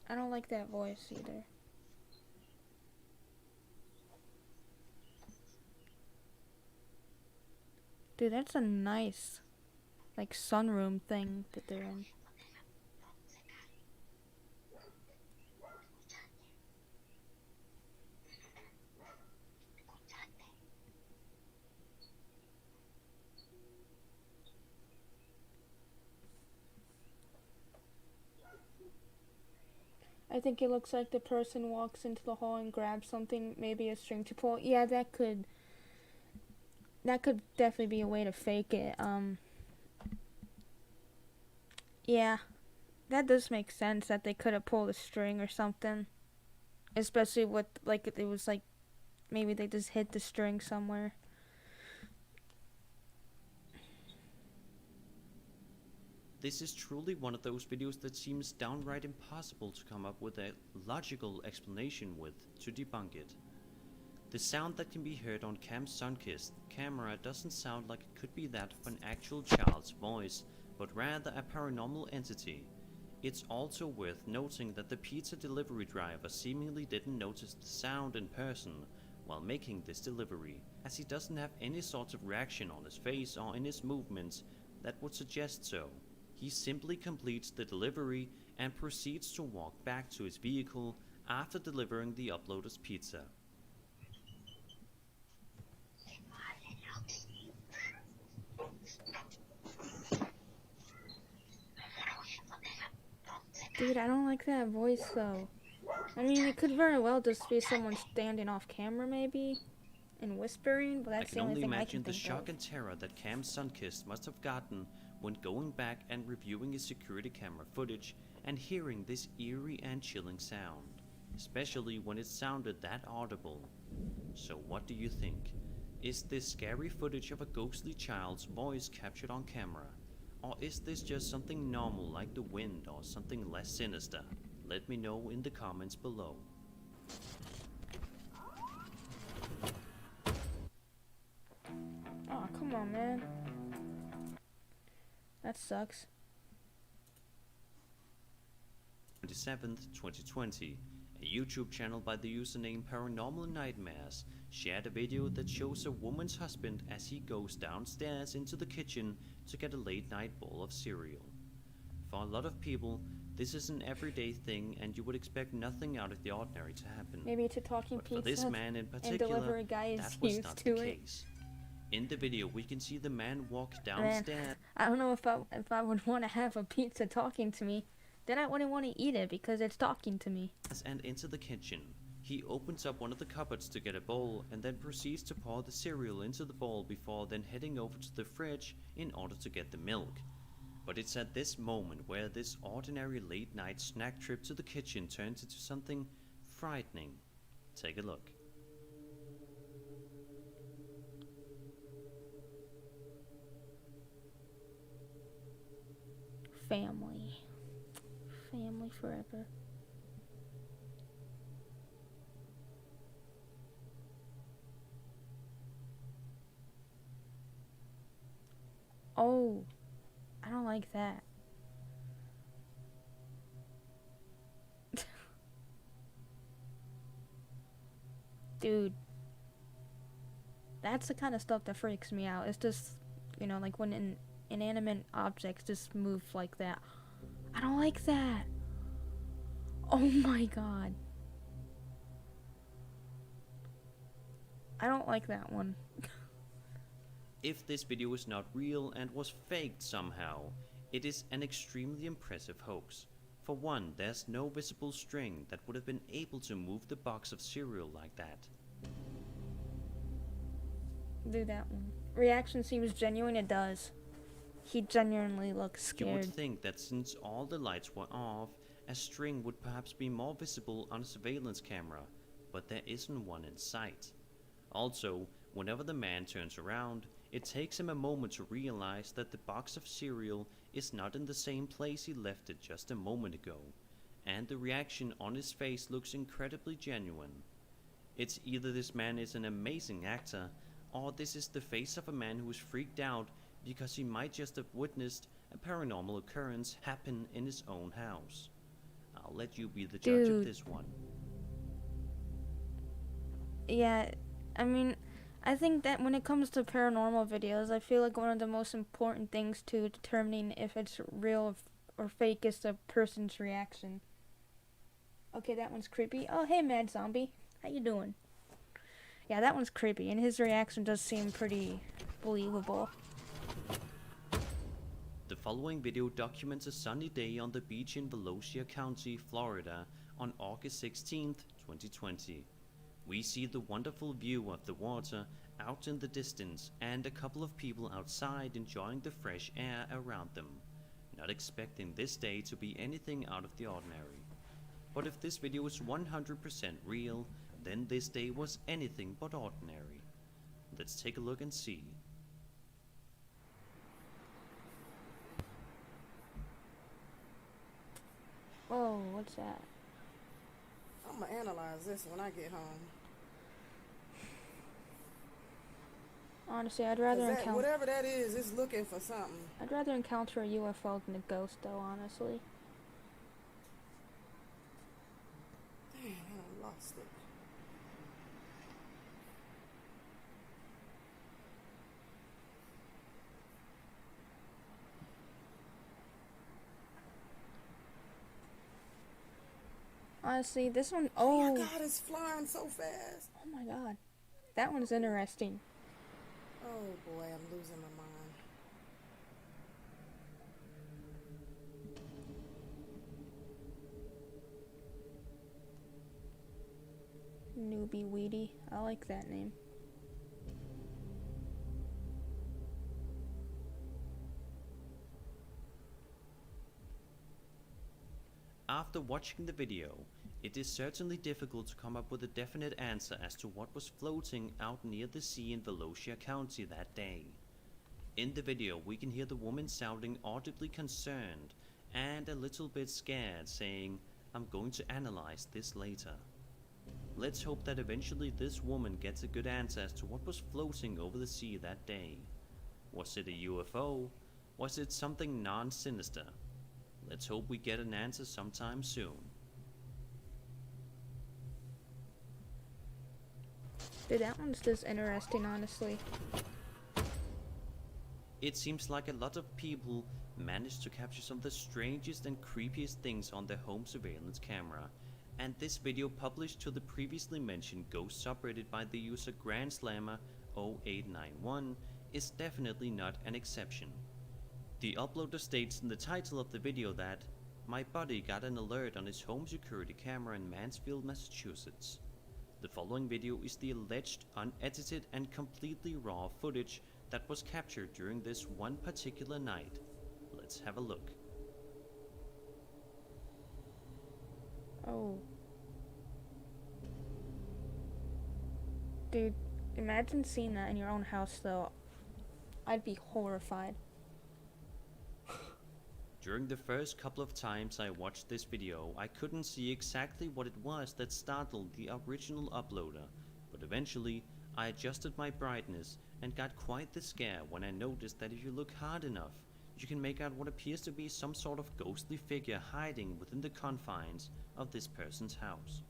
I don't like that voice either. Dude, that's a nice, like, sunroom thing that they're in. I think it looks like the person walks into the hall and grabs something, maybe a string to pull. Yeah, that could definitely be a way to fake it. Yeah, that does make sense that they could have pulled a string or something. Especially with, like, it was like, maybe they just hit the string somewhere. This is truly one of those videos that seems downright impossible to come up with a logical explanation with to debunk it. The sound that can be heard on Cam's Sunkissed camera doesn't sound like it could be that of an actual child's voice, but rather a paranormal entity. It's also worth noting that the pizza delivery driver seemingly didn't notice the sound in person while making this delivery, as he doesn't have any sort of reaction on his face or in his movements that would suggest so. He simply completes the delivery and proceeds to walk back to his vehicle after delivering the uploader's pizza. Dude, I don't like that voice though. I mean, it could very well just be someone standing off camera maybe and whispering, but I that's can the only only thing I imagine can the think shock of. and terror that Cam's Sunkissed must have gotten when going back and reviewing his security camera footage and hearing this eerie and chilling sound, especially when it sounded that audible. So what do you think? Is this scary footage of a ghostly child's voice captured on camera? Or is this just something normal like the wind or something less sinister? Let me know in the comments below. Oh, come on, man. That sucks. 27th, 2020, a YouTube channel by the username Paranormal Nightmares shared a video that shows a woman's husband as he goes downstairs into the kitchen to get a late night bowl of cereal. For a lot of people, this is an everyday thing and you would expect nothing out of the ordinary to happen. Maybe it's a talking But for pizza this man in and particular, delivery guy is that was used not to the it. case. In the video, we can see the man walk Man, downstairs I don't know if I would want to have a pizza talking to me. Then I wouldn't want to eat it because it's talking to me. and into the kitchen. He opens up one of the cupboards to get a bowl and then proceeds to pour the cereal into the bowl before then heading over to the fridge in order to get the milk. But it's at this moment where this ordinary late night snack trip to the kitchen turns into something frightening. Take a look. Family. Family forever. Oh, I don't like that. Dude, that's the kind of stuff that freaks me out. It's just, like when inanimate objects just move like that. I don't like that. Oh my god. I don't like that one. If this video is not real and was faked somehow, it is an extremely impressive hoax. For one, there's no visible string that would have been able to move the box of cereal like that. Do that one. Reaction seems genuine, it does. He genuinely looks You would scared. think that since all the lights were off, a string would perhaps be more visible on a surveillance camera, but there isn't one in sight. Also, whenever the man turns around, it takes him a moment to realize that the box of cereal is not in the same place he left it just a moment ago, and the reaction on his face looks incredibly genuine. It's either this man is an amazing actor, or this is the face of a man who is freaked out because he might just have witnessed a paranormal occurrence happen in his own house. I'll let you be the judge of Dude. this one. Yeah, I mean, I think that when it comes to paranormal videos, I feel like one of the most important things to determining if it's real or fake is the person's reaction. Okay, that one's creepy. Oh, hey, Mad Zombie. How you doing? Yeah, that one's creepy, and his reaction does seem pretty believable. The following video documents a sunny day on the beach in Volusia County, Florida, on August 16th, 2020. We see the wonderful view of the water out in the distance and a couple of people outside enjoying the fresh air around them, not expecting this day to be anything out of the ordinary. But if this video is 100% real, then this day was anything but ordinary. Let's take a look and see. Whoa, what's that? I'm gonna analyze this when I get home. Honestly, I'd rather encounter. Whatever that is looking for something. I'd rather encounter a UFO than a ghost, though. Honestly. Damn, I done lost it. Honestly, this one. Oh Oh. my God, it's flying so fast. Oh my God. That one's interesting. Oh boy, I'm losing my mind. Newbie Weedy. I like that name. After watching the video, it is certainly difficult to come up with a definite answer as to what was floating out near the sea in Volusia County that day. In the video, we can hear the woman sounding audibly concerned and a little bit scared, saying, "I'm going to analyze this later." Let's hope that eventually this woman gets a good answer as to what was floating over the sea that day. Was it a UFO? Was it something non-sinister? Let's hope we get an answer sometime soon. Dude, that one's just interesting, honestly. It seems like a lot of people managed to capture some of the strangest and creepiest things on their home surveillance camera, and this video published to the previously mentioned ghost subreddit by the user GrandSlammer0891 is definitely not an exception. The uploader states in the title of the video that "My buddy got an alert on his home security camera in Mansfield, Massachusetts." The following video is the alleged unedited and completely raw footage that was captured during this one particular night. Let's have a look. Oh. Dude, imagine seeing that in your own house, though. I'd be horrified. During the first couple of times I watched this video, I couldn't see exactly what it was that startled the original uploader, but eventually I adjusted my brightness and got quite the scare when I noticed that if you look hard enough, you can make out what appears to be some sort of ghostly figure hiding within the confines of this person's house.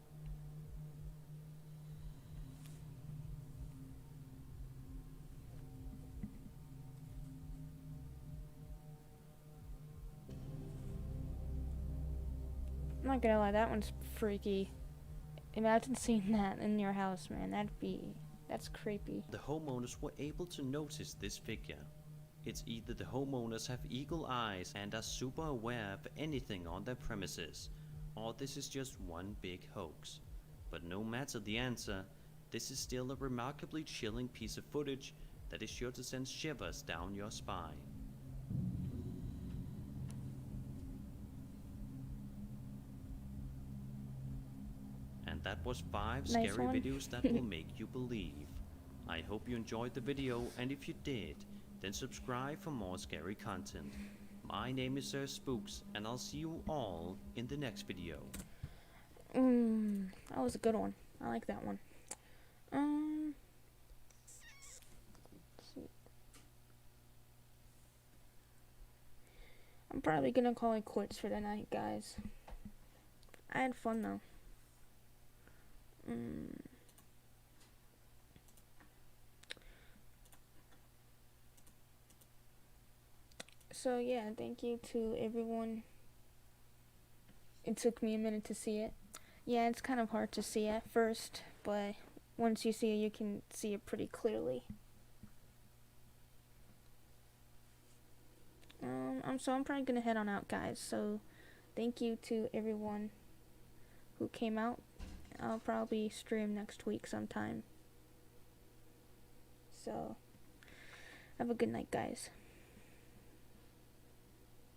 I'm not gonna lie, that one's freaky. Imagine seeing that in your house, man. That's creepy. The homeowners were able to notice this figure. It's either the homeowners have eagle eyes and are super aware of anything on their premises, or this is just one big hoax. But no matter the answer, this is still a remarkably chilling piece of footage that is sure to send shivers down your spine. And that was 5 Nice scary one. videos that will make you believe. I hope you enjoyed the video, and if you did, then subscribe for more scary content. My name is Sir Spooks, and I'll see you all in the next video. That was a good one. I like that one. Let's see. I'm probably gonna call it quits for the night, guys. I had fun though. So yeah, thank you to everyone. It took me a minute to see it. Yeah, it's kind of hard to see at first, but once you see it, you can see it pretty clearly. I'm probably gonna head on out, guys. So thank you to everyone who came out. I'll probably stream next week sometime. So, have a good night, guys.